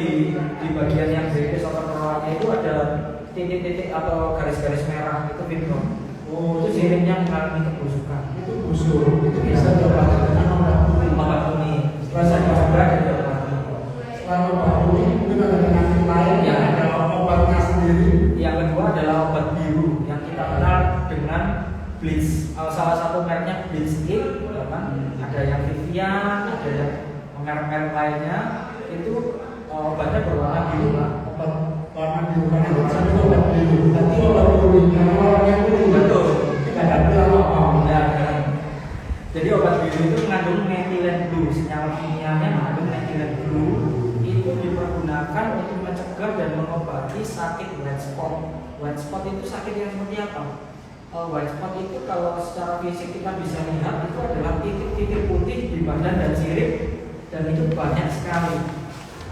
di bagian yang grepes atau kelaknya itu ada titik-titik atau garis-garis merah, itu fibro. Oh, Itu siripnya mengalami kebusukan. itu busuk. Itu bisa diobati dengan obat kuning. Obat kuning bisa dicoba dan diobati. Selain obat kuning, mungkin ada penyakit lain yang ada obatnya sendiri. Yang kedua adalah obat biru yang kita kenal dengan bleach. Salah satu mereknya Bleach It, ya kan? Ada yang Vivian, ada yang merek-merek lainnya itu obatnya berwarna biru lah. Obat warna biru kan yang bisa itu obat biru. Nanti obat biru karena warnanya biru. Betul. Tidak ada bilang apa. Ya. Jadi obat biru itu mengandung metilen blue, senyawa kimianya mengandung metilen blue. Itu dipergunakan untuk mencegah dan mengobati sakit white spot. White spot itu sakit yang seperti apa? White spot itu kalau secara fisik kita bisa lihat itu adalah titik-titik putih di badan dan sirip, dan itu banyak sekali.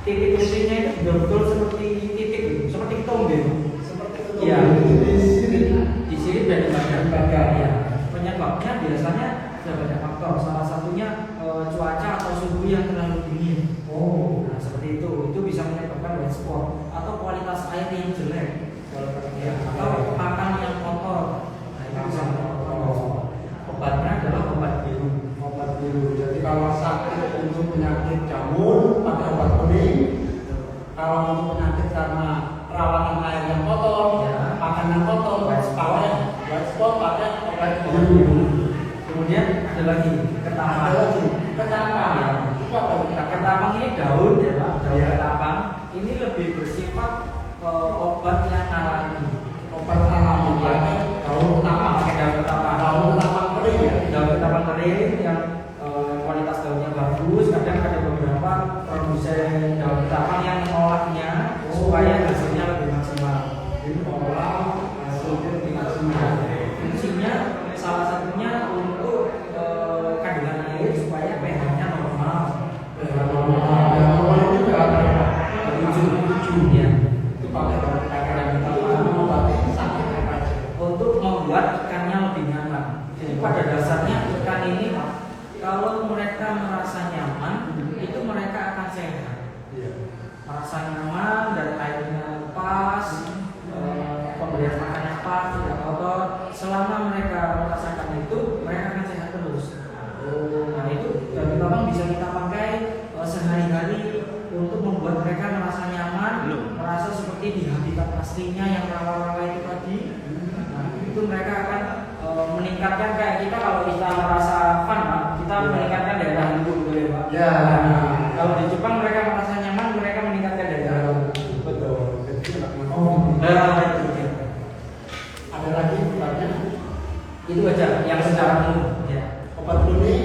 Titik putihnya itu betul-betul seperti titik, seperti tombol. Seperti itu. Iya. Di sini Di sirip dan di badan. badan. Ya. Penyebabnya biasanya ada banyak faktor. Salah satunya cuaca atau suhu yang terlalu dingin. Oh. Nah, seperti itu bisa menyebabkan white spot atau kualitas air yang jelek, ya, atau makan yang kotor. Nah, itu bisa menyebabkan white spot. Obatnya adalah obat biru. Obat biru. Jadi kalau sakit untuk penyakit jamur pakai obat kuning. Kalau untuk penyakit karena perawanan air yang kotor, Ya. makanan kotor, White spot. pakai white spot pakai obat Obat biru. biru. Kemudian ada lagi ketapang. Ada lagi ketapang. Ya. Itu apa Nah, ketapang ini daun ya Pak, daun Ya. ketapang ini lebih bersifat obat yang alami. Obat alami pakai daun ketapang. Pakai daun ketapang. Daun ketapang kering ya. Daun ketapang kering yang kualitas daunnya bagus. Kadang ada beberapa produsen daun ketapang yang mengolahnya supaya hasilnya lebih maksimal. Ini olah hasilnya lebih maksimal. Fungsinya salah satunya untuk kandungan air supaya pH-nya normal. Yang itu berapa? Tujuh ya. Itu pakai daun ketapang. Itu mengobati sakit apa aja? Untuk membuat ikannya lebih nyaman. Jadi pada dasarnya ikan ini Pak, kalau mereka merasa nyaman, itu mereka akan sehat. Iya. Merasa nyaman dan airnya pas, pemberian makannya pas, tidak kotor. Selama mereka merasakan itu, mereka akan sehat terus. Nah itu daun ketapang bisa kita pakai sehari-hari untuk membuat mereka merasa nyaman, merasa seperti di habitat aslinya yang rawa-rawa itu tadi. Nah, itu mereka akan meningkatkan kayak kita kalau kita merasa fun Pak, kita meningkatkan daya tahan tubuh ya Pak. Ya. Kalau di Jepang mereka merasa nyaman, mereka meningkatkan daya tahan tubuh. Betul. Jadi oh, Nah, itu dia. ada lagi obatnya. Itu aja yang secara umum ya. Obat kuning,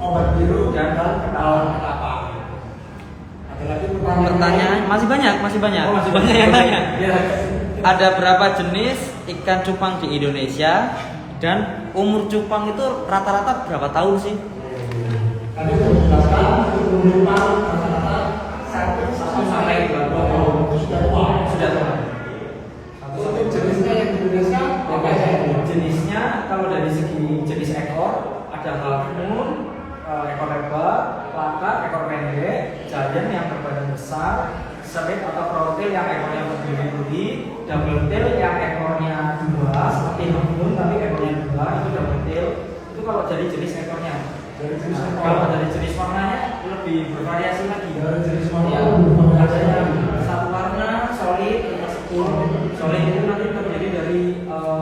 obat biru, Dan daun ketapang. Ada lagi Pertanyaan masih banyak. Oh, masih banyak yang tanya. Ya. Ada berapa jenis ikan cupang di Indonesia dan umur cupang itu rata-rata berapa tahun sih? Tadi sudah dijelaskan sebelum cupang rata-rata 1 sampai 2 tahun itu sudah tua. Sudah tua. Untuk jenisnya yang di Indonesia apa ya? Jenisnya kalau dari segi jenis ekor ada half moon, ekor lebar, plaka, ekor pendek, giant yang berbadan besar, straight atau frontal yang ekornya berduri-duri, double tail yang ekornya 2 seperti half moon tapi ekornya 2 itu double tail. Itu kalau dari jenis ekornya. Dari jenis ekor. Kalau dari jenis warnanya lebih bervariasi lagi. Dari jenis warna Ya, ada yang satu warna solid, solid itu nanti terdiri dari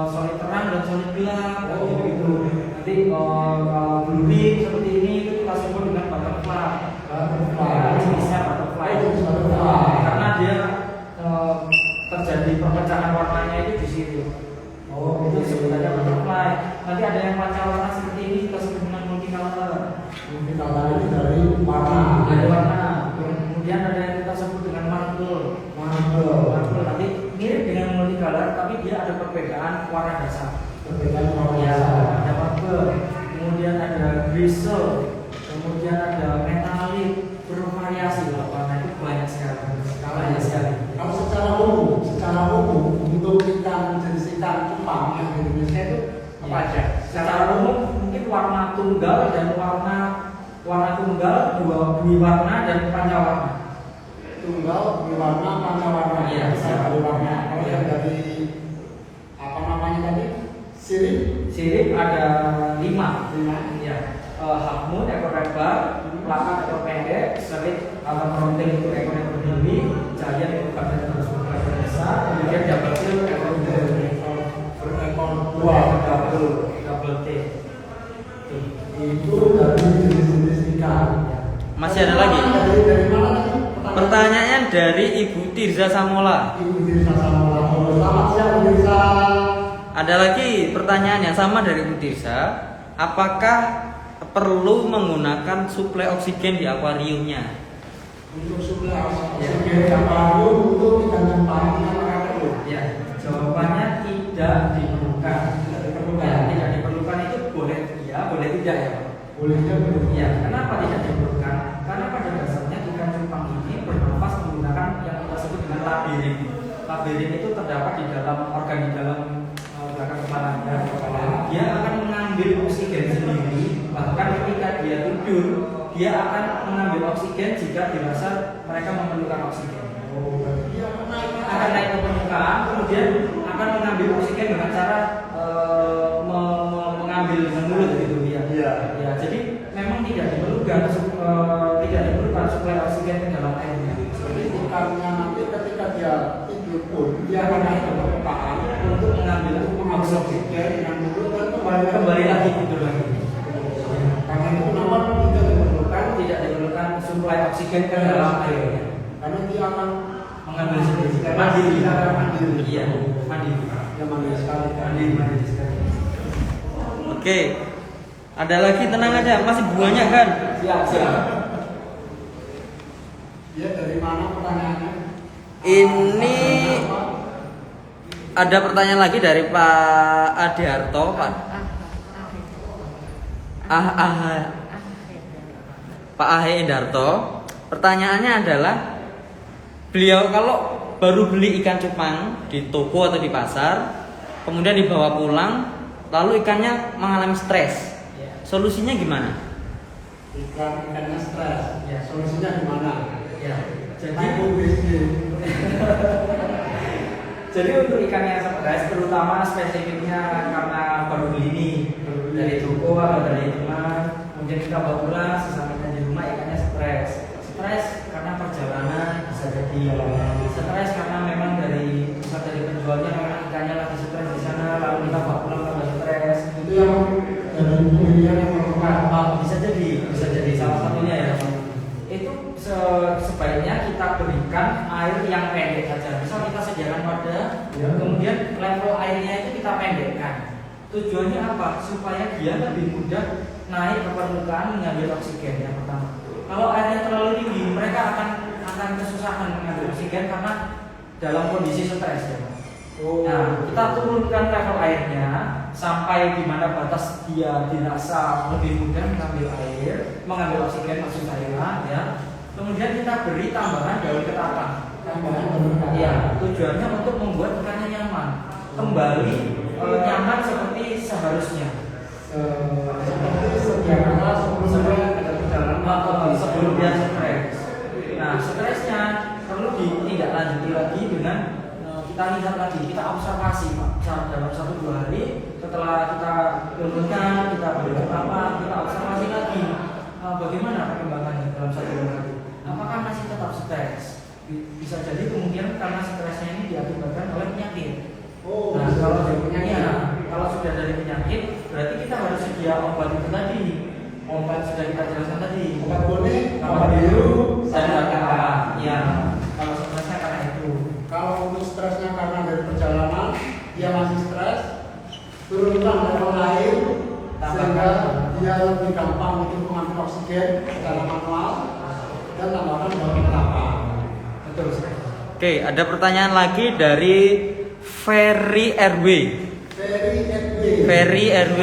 solid terang dan solid gelap, gitu. Nanti kalau blue seperti ini itu kita sebut dengan butterfly. Ya, jenisnya butterfly. Karena dia terjadi perpecahan warnanya itu di situ. Oh, Itu sebenarnya butterfly. Nanti ada yang pancawarna seperti ini kita sebut dengan multicolor. mungkin kalau ini dari warna. Ada warna. Kemudian ada yang kita sebut dengan marble. Marble nanti mirip dengan multicolor tapi dia ada perbedaan warna dasar. Perbedaan warna Ya, dasar. ada marble. Kemudian ada grisel. Kemudian ada metalik. Bervariasi lah warna itu banyak sekali. Banyak sekali. Kalau secara umum untuk ikan jenis ikan cupang yang di Indonesia itu apa aja? Secara umum mungkin warna tunggal dan warna tunggal dua warna dan pancawarna. Tunggal, berwarna, pancawarna. Iya. Bisa berwarna. Kalau yang dari apa namanya tadi? Sirip ada 5. Ya. Half moon ekor lebar, plaka ekor pendek, straight atau frontal itu ekor yang berdiri, giant itu badan terus berbadan besar, kemudian double tail ekor Berekor dua dua. double tail. Itu dari jenis-jenis ikan. Ya. Masih ada lagi. Dari mana tadi? Pertanyaannya dari Ibu Tirza Samola. Ibu Tirza Samola. Selamat siang Bu Tirza. Ada lagi pertanyaan yang sama dari Ibu Tirza. Apakah perlu menggunakan suplai oksigen di akuariumnya? Untuk suplai oksigen di akuarium untuk ikan cupang apakah perlu? Ya, jawabannya tidak diperlukan. Tidak diperlukan. Ya, tidak diperlukan itu boleh ya, boleh tidak ya Pak? Bolehnya perlu. Ya, kenapa tidak diperlukan? Karena pada dasarnya ikan cupang ini bernafas menggunakan yang kita sebut dengan labirin. Labirin itu terdapat di dalam organ di dalam belakang kepalanya. Dia akan mengambil oksigen sendiri, bahkan ketika dia tidur, dia akan mengambil oksigen jika dirasa mereka memerlukan oksigen. Oh, berarti dia Akan naik ke permukaan, kemudian akan mengambil oksigen dengan cara mengambil dengan mulut gitu ya. Iya. Ya, jadi memang tidak diperlukan suplai oksigen ke dalam airnya. Jadi ikannya nanti ketika dia tidur pun dia akan naik ke permukaan Untuk mengambil oksigen dengan mulut dan kembali lagi tidur lagi. Karena itu kenapa tidak diperlukan? Tidak diperlukan suplai oksigen ke dalam airnya. Karena dia akan Mengambil sendiri. mandiri. Mandiri. Iya, mandiri. Dia mandiri sekali. Mandiri sekali. Oke. Ada lagi, tenang aja, masih banyak kan? Siap. Dia dari mana pertanyaannya? Ini ada pertanyaan lagi dari Pak Adiarto, Pak. Pak Ahe Indarto. Pertanyaannya adalah, beliau kalau baru beli ikan cupang di toko atau di pasar, kemudian dibawa pulang, lalu ikannya mengalami stres. Solusinya gimana? Ikannya stres. Ya. Solusinya gimana? Ya. Jadi untuk ikan yang stres, terutama spesifiknya karena baru beli ini dari toko atau dari teman, kemudian kita bawa pulang, sesampainya di rumah ikannya stres karena perjalanan bisa jadi, stres karena memang dari pusat dari penjualnya memang ikannya lagi stres di sana, lalu kita bawa pulang tambah stres. Itu yang dari pembelian yang melakukan. Bisa jadi salah satunya ya. Itu sebaiknya kita berikan air yang pendek saja. Misal kita sediakan wadah, kemudian level airnya itu kita pendekkan. Tujuannya apa? Supaya dia lebih mudah naik ke permukaan mengambil oksigen yang pertama. Kalau airnya terlalu tinggi, mereka akan kesusahan mengambil oksigen karena dalam kondisi stres ya. Nah, kita turunkan level airnya sampai di mana batas dia dirasa lebih mudah mengambil oksigen maksud saya ya. Kemudian kita beri tambahan daun ketapang. Ya, tujuannya untuk membuat ikannya nyaman, kembali nyaman seperti seharusnya. Seperti sedia kala Sebelum dia stres. Nah, stresnya perlu ditindaklanjuti lagi dengan kita lihat lagi, kita observasi dalam 1-2 hari setelah kita turunkan, kita beri ketapang, kita observasi lagi bagaimana perkembangannya dalam 1-2 hari. Apakah masih tetap stres? Bisa jadi kemungkinan karena stresnya ini diakibatkan oleh penyakit. Nah, kalau sudah dari penyakit, berarti kita harus sedia obat itu tadi. Obat sudah kita jelaskan tadi. Obat kuning, obat biru, dan apa? Ya, kalau stresnya karena itu. Kalau untuk stresnya karena dari perjalanan, dia masih stres, turunkan level air sehingga dia lebih gampang untuk mengambil oksigen secara manual dan tambahkan daun ketapang. Betul sekali. Oke, ada pertanyaan lagi dari Ferry RW. Ferry RW.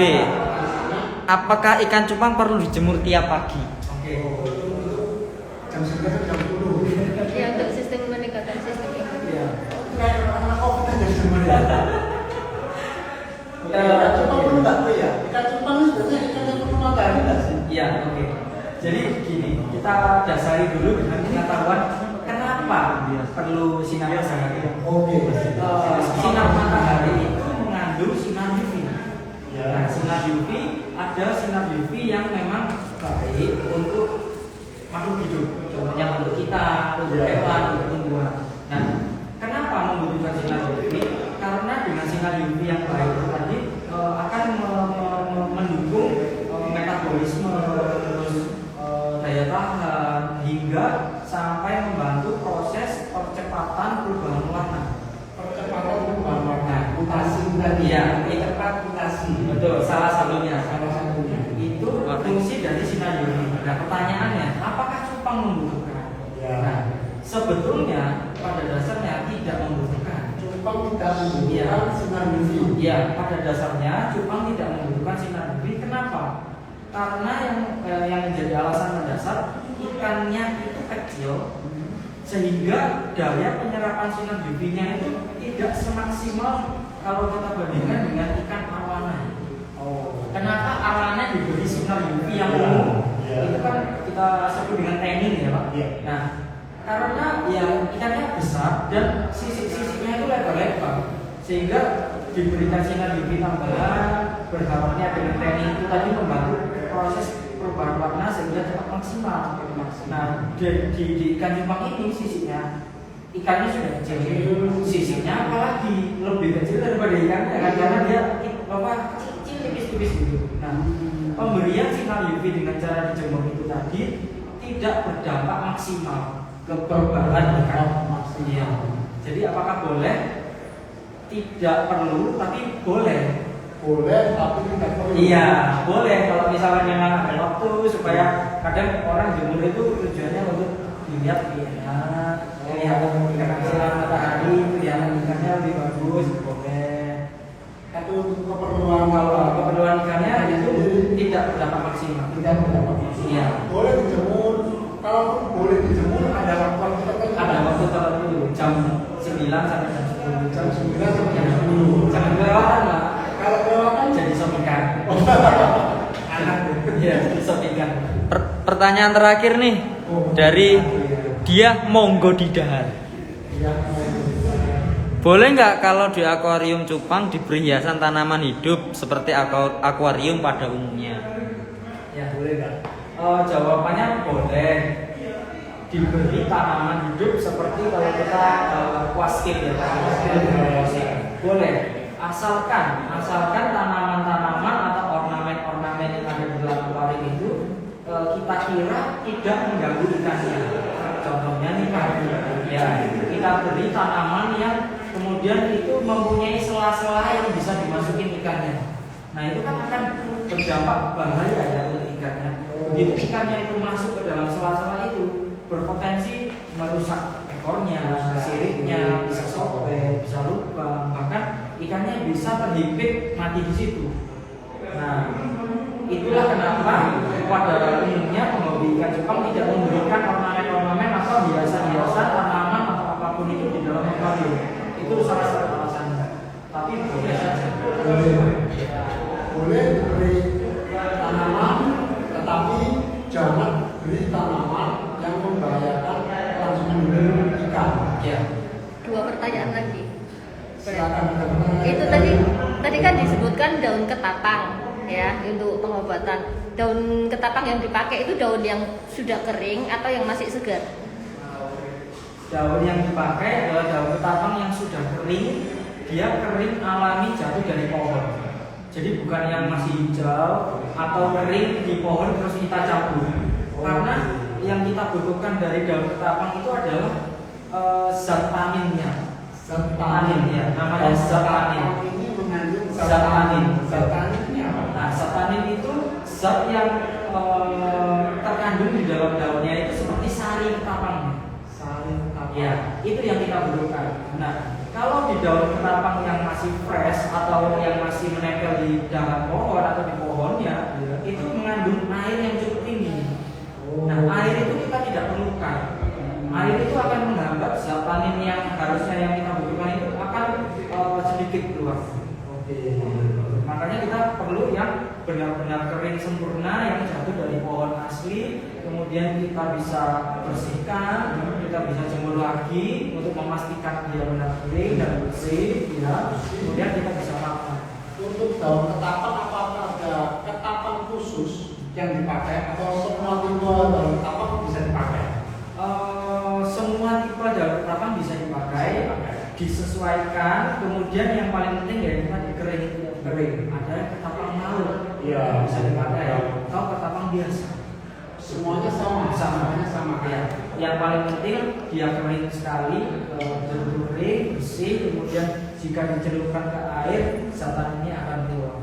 Apakah ikan cupang perlu dijemur tiap pagi? Oke. Jam 9 jam 10. Ya, untuk sistem meningkatkan sistem imun. Iya. Kayak karena COVID aja sebenarnya. Ikan cupang perlu nggak tuh ya? Ikan cupang itu sebenarnya ikan yang perlu matahari nggak sih? Iya, oke. Jadi gini, kita dasari dulu dengan pengetahuan kenapa perlu sinar matahari. Oke. Sinar matahari itu mengandung sinar UV. Ya. Nah, sinar UV ada sinar UV yang memang baik untuk makhluk hidup, contohnya untuk kita, untuk hewan, untuk tumbuhan. Nah, kenapa membutuhkan sinar UV? Karena dengan sinar UV yang baik itu tadi akan mendukung metabolisme, terus daya tahan, sehingga sampai membantu proses percepatan perubahan warna. Percepatan perubahan warna, mutasi tadi. Iya, cepat mutasi. Betul, salah satunya. Itu Oke. fungsi dari sinar UV. Nah, pertanyaannya, apakah cupang membutuhkan? Ya. Nah, sebetulnya pada dasarnya tidak membutuhkan. Cupang tidak membutuhkan sinar UV. Ya, pada dasarnya cupang tidak membutuhkan sinar UV. Kenapa? Karena yang menjadi alasan mendasar ikannya itu kecil, sehingga daya penyerapan sinar UV-nya itu tidak semaksimal kalau kita bandingkan dengan ikan arowana. Oh. Kenapa arowana diberi sinar UV yang Ya, umum? ya. Itu kan kita sebut dengan tanning ya Pak. Ya. Nah, karena ya ikannya besar dan sisi-sisinya itu lebar-lebar, sehingga diberikan sinar UV tambahan berharapnya dengan tanning itu tadi membantu proses perubahan warna sehingga cepat maksimal. Nah, di ikan cupang ini sisinya ikannya sudah kecil, sisinya apalagi lebih kecil daripada ikannya kan, karena dia kecil tipis-tipis gitu. Nah, pemberian sinar UV dengan cara dijemur itu tadi tidak berdampak maksimal ke perubahan ikan. Iya. Jadi apakah boleh? Tidak perlu, tapi boleh. Boleh, tapi tidak perlu. Iya, boleh kalau misalnya memang ada waktu, supaya kadang orang jemur itu tujuannya untuk dilihat lihat ikan sinar matahari, kelihatan ikannya lebih bagus, boleh. Tapi untuk keperluan Kalau keperluan ikannya itu tidak berdampak maksimal. tidak berdampak maksimal. Iya. Boleh dijemur. Kalau boleh dijemur ada waktu tertentu. Ada waktu tertentu jam 9 sampai jam 10. Jam 9 sampai jam 10. Jangan kelewatan lah. Kalau kelewatan Jadi sop ikan. anak. Iya, sop ikan. Pertanyaan terakhir nih dari dia monggo di dahar. Iya. Boleh nggak kalau di akuarium cupang diberi hiasan tanaman hidup seperti akuarium pada umumnya? Ya boleh kan? Jawabannya boleh. Diberi tanaman hidup seperti kalau kita aquascape ya, boleh. Asalkan tanaman-tanaman atau ornamen-ornamen yang ada di dalam akuarium itu kita kira tidak mengganggu ikannya. Contohnya nih ya, kita beri tanaman yang kemudian itu mempunyai sela-sela yang bisa dimasukin ikannya. Nah itu kan akan berdampak bahaya ya untuk ikannya. Begitu ikannya itu masuk ke dalam sela-sela itu, berpotensi merusak ekornya, siripnya, bisa sobek, bisa lubang, bahkan ikannya bisa terhimpit mati di situ. Nah, itulah kenapa pada umumnya penghobi ikan cupang tidak memberikan ornamen-ornamen atau hiasan-hiasan tanaman atau apapun itu di dalam akuarium. Itu salah satu alasannya. Tapi boleh saja. Boleh diberi tanaman, tetapi jangan beri tanaman yang membahayakan kelangsungan hidup ikan. Ya. 2 pertanyaan lagi. Silakan kita bertanya. Itu tadi kan disebutkan daun ketapang ya untuk pengobatan. Daun ketapang yang dipakai itu daun yang sudah kering atau yang masih segar? Daun yang dipakai adalah daun ketapang yang sudah kering, dia kering alami jatuh dari pohon. Jadi bukan yang masih hijau atau kering di pohon terus kita cabut. Karena yang kita butuhkan dari daun ketapang itu adalah zat taninnya. Zat Tanin ya, namanya zat tanin. Ini mengandung Zat tanin. Zat tanin ini apa? Nah, zat tanin itu zat yang terkandung di dalam daunnya itu seperti sari ketapang. Sari ketapang. Ya, itu yang kita butuhkan. Nah, kalau di daun ketapang yang masih fresh atau yang masih menempel di dahan pohon atau di pohonnya, itu mengandung air yang cukup tinggi. Nah, air itu kita tidak perlukan. Air itu akan menghambat zat tanin yang harusnya yang kita butuhkan itu akan sedikit keluar. Makanya kita perlu yang benar-benar kering sempurna yang jatuh dari pohon asli, kemudian kita bisa bersihkan, kita bisa jemur lagi untuk memastikan dia benar kering dan bersih, ya. Kemudian kita bisa makan. Untuk daun ketapang apakah ada ketapang khusus yang dipakai atau semua tipe daun ketapang bisa dipakai? Semua tipe daun ketapang bisa dipakai, disesuaikan. Kemudian yang paling penting ya tadi kering itu kering. Ada ketapang laut, Iya. bisa dipakai. Atau ketapang biasa. Semuanya sama. Semuanya sama. Ya. Yang paling penting dia kering sekali, betul-betul kering, bersih, kemudian jika dicelupkan ke air, zat ini akan keluar.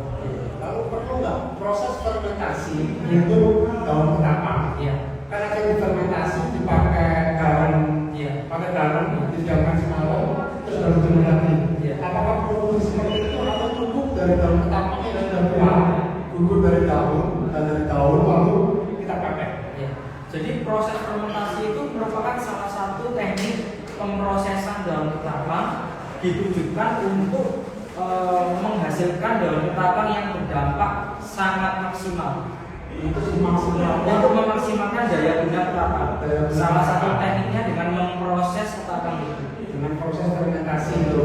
Lalu perlu nggak proses fermentasi itu daun ketapang? Iya. Karena kan fermentasi dipakai garam, Iya. pakai garam didiamkan semalam, terus baru turun lagi. Iya. Apakah perlu seperti itu atau cukup dari daun ketapang yang sudah tua, gugur dari daun dan dari daun lalu kita pakai? Ya. Jadi proses fermentasi itu merupakan salah satu teknik pemrosesan daun ketapang ditujukan untuk menghasilkan daun ketapang yang berdampak sangat maksimal. Itu maksimal. Untuk memaksimalkan daya guna ketapang. Salah satu tekniknya dengan memproses ketapang itu. Dengan proses fermentasi itu.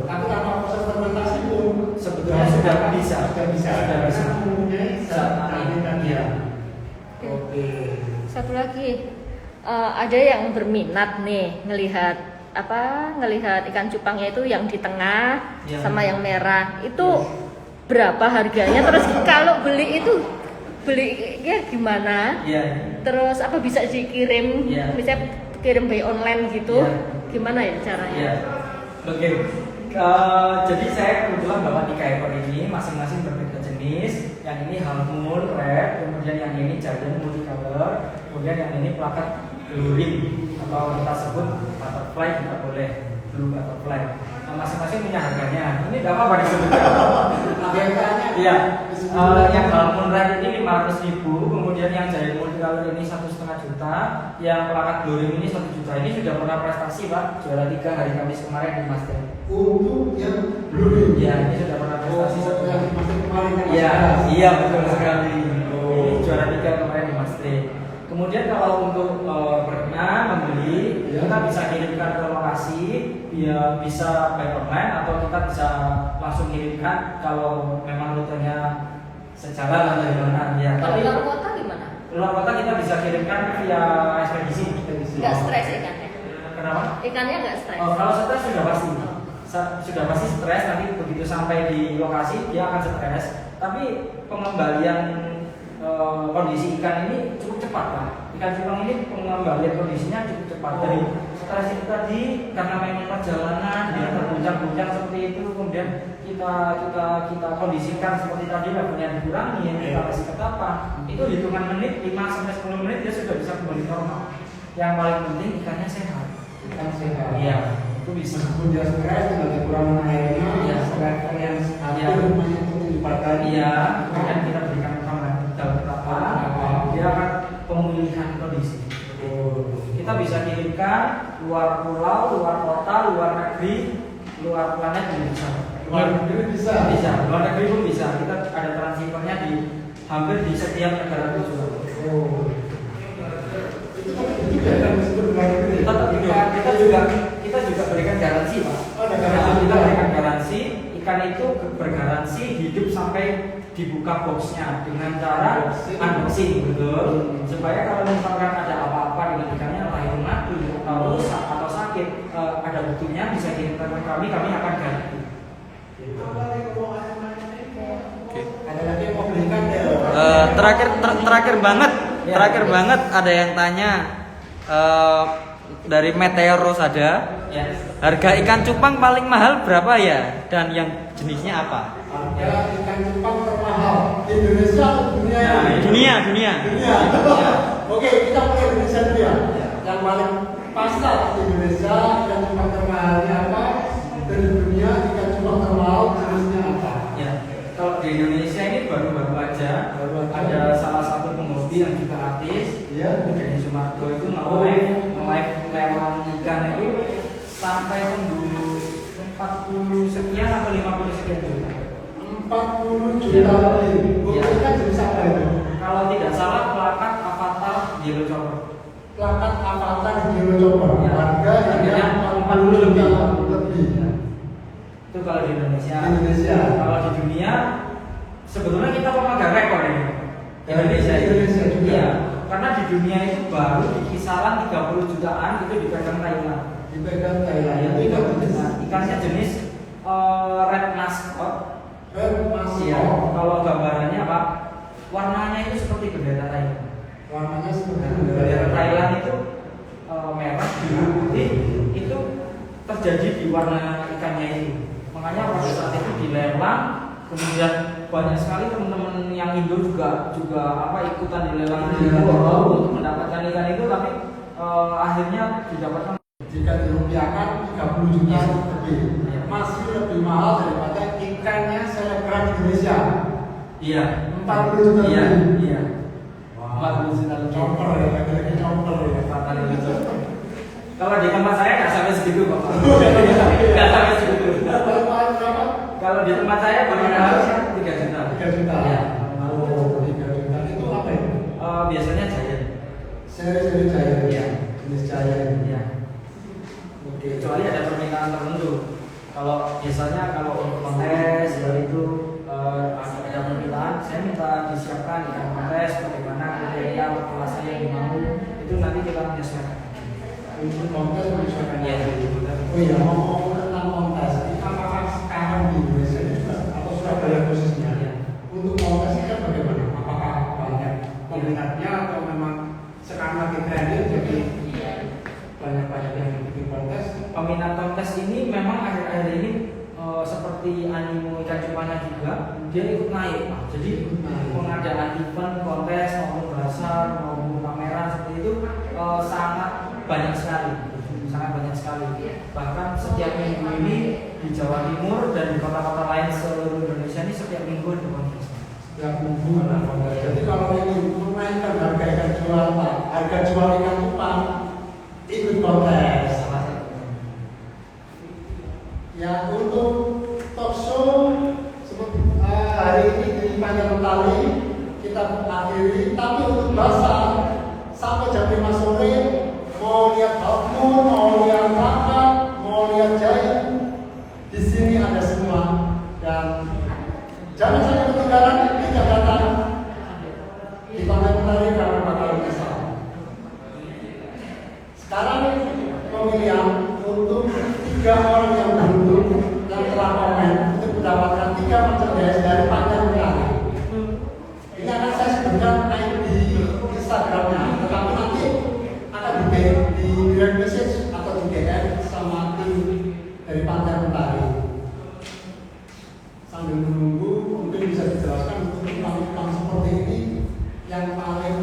Tapi tanpa proses fermentasi itu Sebetulnya sudah bisa. Sudah bisa. Sudah bisa. Karena mempunyai zat tannin tadi. Iya. Oke. Satu lagi, ada yang berminat nih ngelihat ikan cupangnya itu yang di tengah Ya. sama yang merah. Itu berapa harganya? Terus kalau beli itu belinya gimana? Iya. Terus apa bisa dikirim? Ya. Bisa kirim by online gitu? Ya. Gimana ya caranya? Iya. Oke. Jadi saya kebetulan bawa 3 ekor ini, masing-masing berbeda jenis. Yang ini half moon red, kemudian yang ini giant multicolor, kemudian yang ini plakat gluring atau kita sebut butterfly juga boleh, blue butterfly. Nah, masing-masing punya harganya. Ini tidak apa-apa disebutkan. Harganya Iya. Yang half moon red ini 500.000, kemudian yang giant multicolor ini 1,5 juta, yang plakat gluring ini 1 juta. Ini sudah pernah prestasi Pak, juara 3 hari Kamis kemarin di Master. untuk yang blue. Iya, ini sudah pernah prestasi Oh, yang masih kemarin kan Iya, masih iya betul sekali. Oh. Ini juara 3 kemarin di Master. Kemudian kalau untuk berkenan membeli, Ya. kita bisa kirimkan ke lokasi, bisa by online atau kita bisa langsung kirimkan kalau memang rutenya sejalan atau gimana. Ya. Kalau Tapi luar kota gimana? luar kota kita bisa kirimkan via ekspedisi. Nggak stres ikannya? Kenapa? Ikannya nggak stres? Kalau stres sudah pasti. Sudah pasti stres, nanti begitu sampai di lokasi dia akan stres. Tapi pengembalian kondisi ikan ini cukup cepat Pak. Ikan cupang ini pengembalian kondisinya cukup cepat. Dari stres itu tadi karena memang perjalanan dia terguncang-guncang seperti itu, kemudian kita kondisikan seperti tadi levelnya dikurangi, kita kasih ketapang. Itu hitungan menit 5 sampai 10 menit dia sudah bisa kembali normal. Yang paling penting ikannya sehat. Ikan sehat. Iya, itu bisa. Meskipun dia stres dengan kekurangan airnya, Iya. stres yang Iya. hampir rumahnya itu dibakar. Iya, kemudian kita berikan tambahan daun ketapang, dia akan pemulihan kondisi. Kita bisa kirimkan luar pulau, luar kota, luar negeri, luar planet juga bisa. Luar negeri bisa. Bisa, luar negeri pun bisa. Kita ada transceivernya di hampir di setiap negara tujuan. Oh. Itu kan juga kan meskipun luar negeri. Kita juga berikan garansi Pak. Oh, ada garansi Kita juga. berikan garansi. Ikan itu bergaransi hidup sampai dibuka boxnya dengan cara unboxing, betul. Supaya kalau misalkan ada apa-apa dengan ikannya, entah itu mati atau rusak atau sakit, ada buktinya bisa kirimkan ke kami akan ganti. Ada lagi yang mau belikan deh. Terakhir banget ada yang tanya dari Meteoros ada. Ya. Harga ikan cupang paling mahal berapa ya? Dan yang jenisnya apa? Harga ikan cupang termahal di Indonesia atau dunia? Dunia. Dunia. Oke, kita mulai Indonesia dulu ya. Yang paling pasar di Indonesia ikan cupang termahalnya apa? Dan di dunia ikan cupang termahal jenisnya apa? Ya. Kalau di Indonesia ini baru-baru aja ada salah satu penghobi yang juga artis, Iya. Denny Sumargo itu nge-live lelang ikan itu sampai tembus 40 sekian atau 50 sekian juta. 40 juta lebih. Iya. Itu kan jenis apa itu? Kalau tidak salah plakat Avatar Yellow Chopper. Plakat Avatar Hero Chopper. Ya. Harganya 40 juta lebih. Itu kalau di Indonesia. Di Indonesia. Kalau di dunia sebetulnya kita pemegang rekor ini. Indonesia juga. Iya. Karena di dunia itu baru di kisaran 30 jutaan itu dipegang Thailand. Dipegang Thailand. Itu Itu ikannya jenis red mascot. masih Iya. Kalau gambarannya Pak, warnanya itu seperti bendera Thailand. warnanya warna ikannya itu. Makanya pada saat itu dilelang, kemudian banyak sekali teman-teman yang Indo juga ikutan di lelang itu untuk mendapatkan ikan itu, tapi akhirnya didapatkan. Jika dirupiahkan 30 juta lebih, masih lebih mahal daripada ikannya selebgram Indonesia. Iya. 40 juta Iya. lebih. Iya. Wah, chopper ya, lagi-lagi chopper ya. Kalau di tempat saya nggak sampai segitu Pak. Nggak sampai segitu. Kalau di tempat saya paling mahal 3 juta. 3 juta. Iya. Oh, 3 juta. Itu apa ya? Biasanya giant. Seri Giant. Iya. Jenis Giant. Iya. Oke. Kecuali ada permintaan tertentu. Kalau biasanya kalau untuk kontes itu ada permintaan, saya minta disiapkan ikan kontes bagaimana kriteria kelasnya yang dimau, itu nanti kita menyesuaikan. Untuk kontes menyesuaikan. Iya. Oh iya, ngomong tentang kontes, apakah sekarang di Indonesia juga atau Surabaya khususnya? Iya. Untuk kontes itu bagaimana? Apakah banyak peminatnya atau memang sekarang lagi trennya jadi banyak yang bikin kontes? Peminat kontes ini memang akhir-akhir ini seperti animo ikan cupangnya juga, dia ikut naik Pak. Jadi pengadaan event kontes maupun basar maupun pameran seperti itu sangat banyak sekali. Bahkan setiap minggu ini di Jawa Timur dan di kota-kota lain seluruh Indonesia ini setiap minggu ada kontes. Setiap minggu ada kontes. Jadi kalau ingin menaikkan harga ikan jual, harga jual ikan cupang, ikut kontes. Ya, untuk talk show seperti hari ini di Panjang Mentari kita akhiri, tapi untuk basar sampai jam 5 sore mau lihat Halfmoon, mau lihat Kakak, mau lihat Giant, di sini ada semua. Dan jangan sampai ketinggalan, tidak datang di Panjang Mentari karena bakal menyesal. Sekarang pemilihan untuk 3 orang yang beruntung yang telah komen untuk mendapatkan 3 merchandise dari Panjang Mentari. Ini akan saya sebutkan di Instagramnya, tetapi nanti akan di direct message atau di DM sama tim dari Panjang Mentari. Sambil menunggu mungkin bisa dijelaskan untuk tukang seperti ini yang paling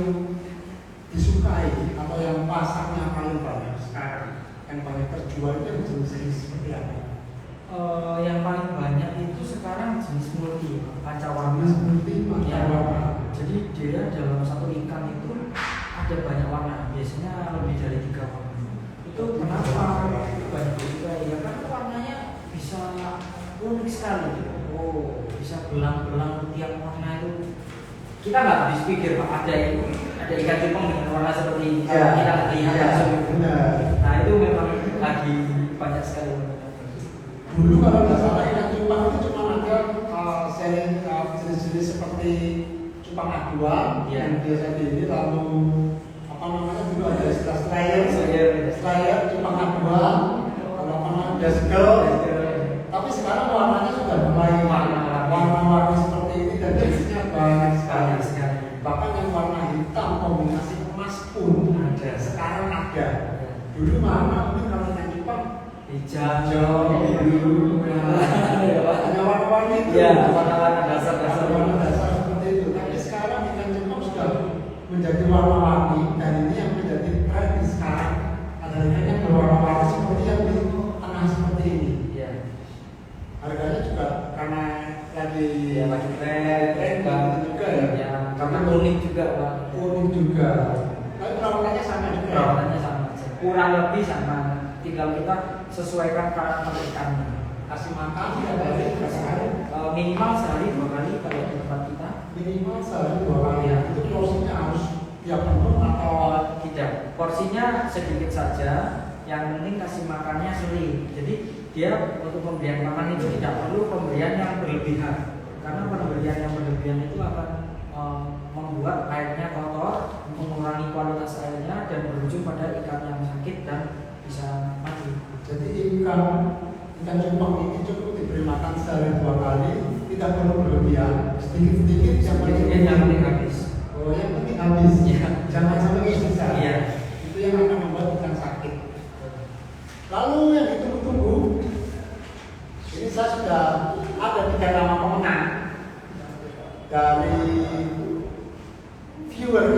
disukai atau yang pasarnya paling banyak sekarang, yang paling terjual itu jenis-jenis seperti apa? Yang paling banyak itu sekarang jenis multi pancawarna. Pancawarna. Jadi dia dalam satu ikan itu ada banyak warna, biasanya lebih dari 3 warna. Itu kenapa banyak disukai? Ya kan warnanya bisa unik sekali. Oh, bisa belang-belang tiap warna itu. Kita nggak habis pikir Pak, ada ikan cupang dengan warna seperti ini. Ya, Kita lihat langsung. benar. Nah itu memang lagi banyak sekali. Dulu kalau nggak salah ikan cupang itu cuma ada seri jenis-jenis seperti cupang aduan yang biasa ini, lalu apa namanya dulu ada istilah slayer, cupang aduan, lalu apa namanya deskel. Tapi sekarang warnanya sudah mulai warna-warni seperti ini dan jenisnya banyak sekali. Bahkan yang warna hitam kombinasi emas pun ada. Sekarang ada. Dulu mana mungkin kalau ikan cupang Hijau, biru, hanya warna-warni itu. ya warna-warna dasar-dasar. Warna dasar seperti itu. Tapi sekarang ikan cupang sudah menjadi warna-warni dan ini yang menjadi tren di sekarang adalah ikan yang berwarna-warni seperti yang di tengah seperti ini. Ya. Harganya juga karena lagi tren juga ya. Karena unik juga Pak. Unik juga. Tapi perawatannya sama juga. Perawatannya sama, kurang lebih sama. Tinggal kita sesuaikan karakter ikannya. Kasih makan tiap hari, kasih hari. Minimal sehari 2 kali kalau di tempat kita. Minimal sehari 2 kali. Itu porsinya harus tiap penuh atau Tidak, porsinya sedikit saja. Yang penting kasih makannya sering. Jadi dia untuk pemberian makan itu tidak perlu pemberian yang berlebihan. Karena pemberian yang berlebihan itu akan membuat airnya kotor, mengurangi kualitas airnya dan berujung pada ikan yang sakit dan bisa mati. jadi ikan cupang ini cukup diberi makan sehari 2 kali, tidak perlu berlebihan, sedikit-sedikit yang penting habis. Oh, yang penting habis. Ya. Jangan sampai sisa. Iya. Itu yang akan membuat ikan sakit. Lalu yang ditunggu-tunggu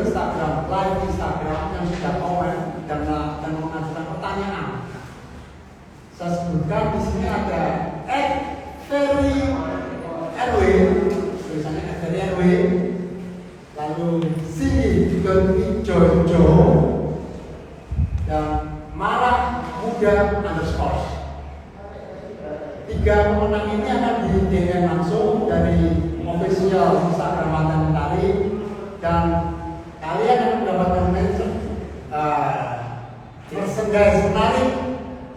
Instagram, live Instagram yang sudah komen dan mengajukan pertanyaan. Saya sebutkan di sini ada Ferry RW, tulisannya Ferry RW, lalu Sini Jojo, dan Marah Muda underscore. 3 pemenang ini akan di DM langsung dari official Instagram Pantai Mentari, dan kalian akan mendapatkan merchandise menarik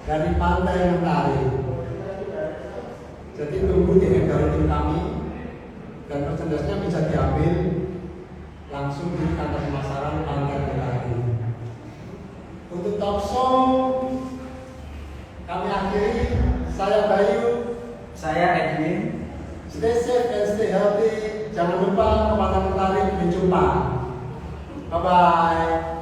dari Pantai Mentari. Jadi tunggu DM dari tim kami, dan merchandise-nya bisa diambil langsung di kantor pemasaran Pantai Mentari. Untuk talkshow kami akhiri. Saya Bayu, Saya Edwin. stay safe and stay healthy. Jangan lupa ke Pantai Mentari, sampai jumpa. Bye bye.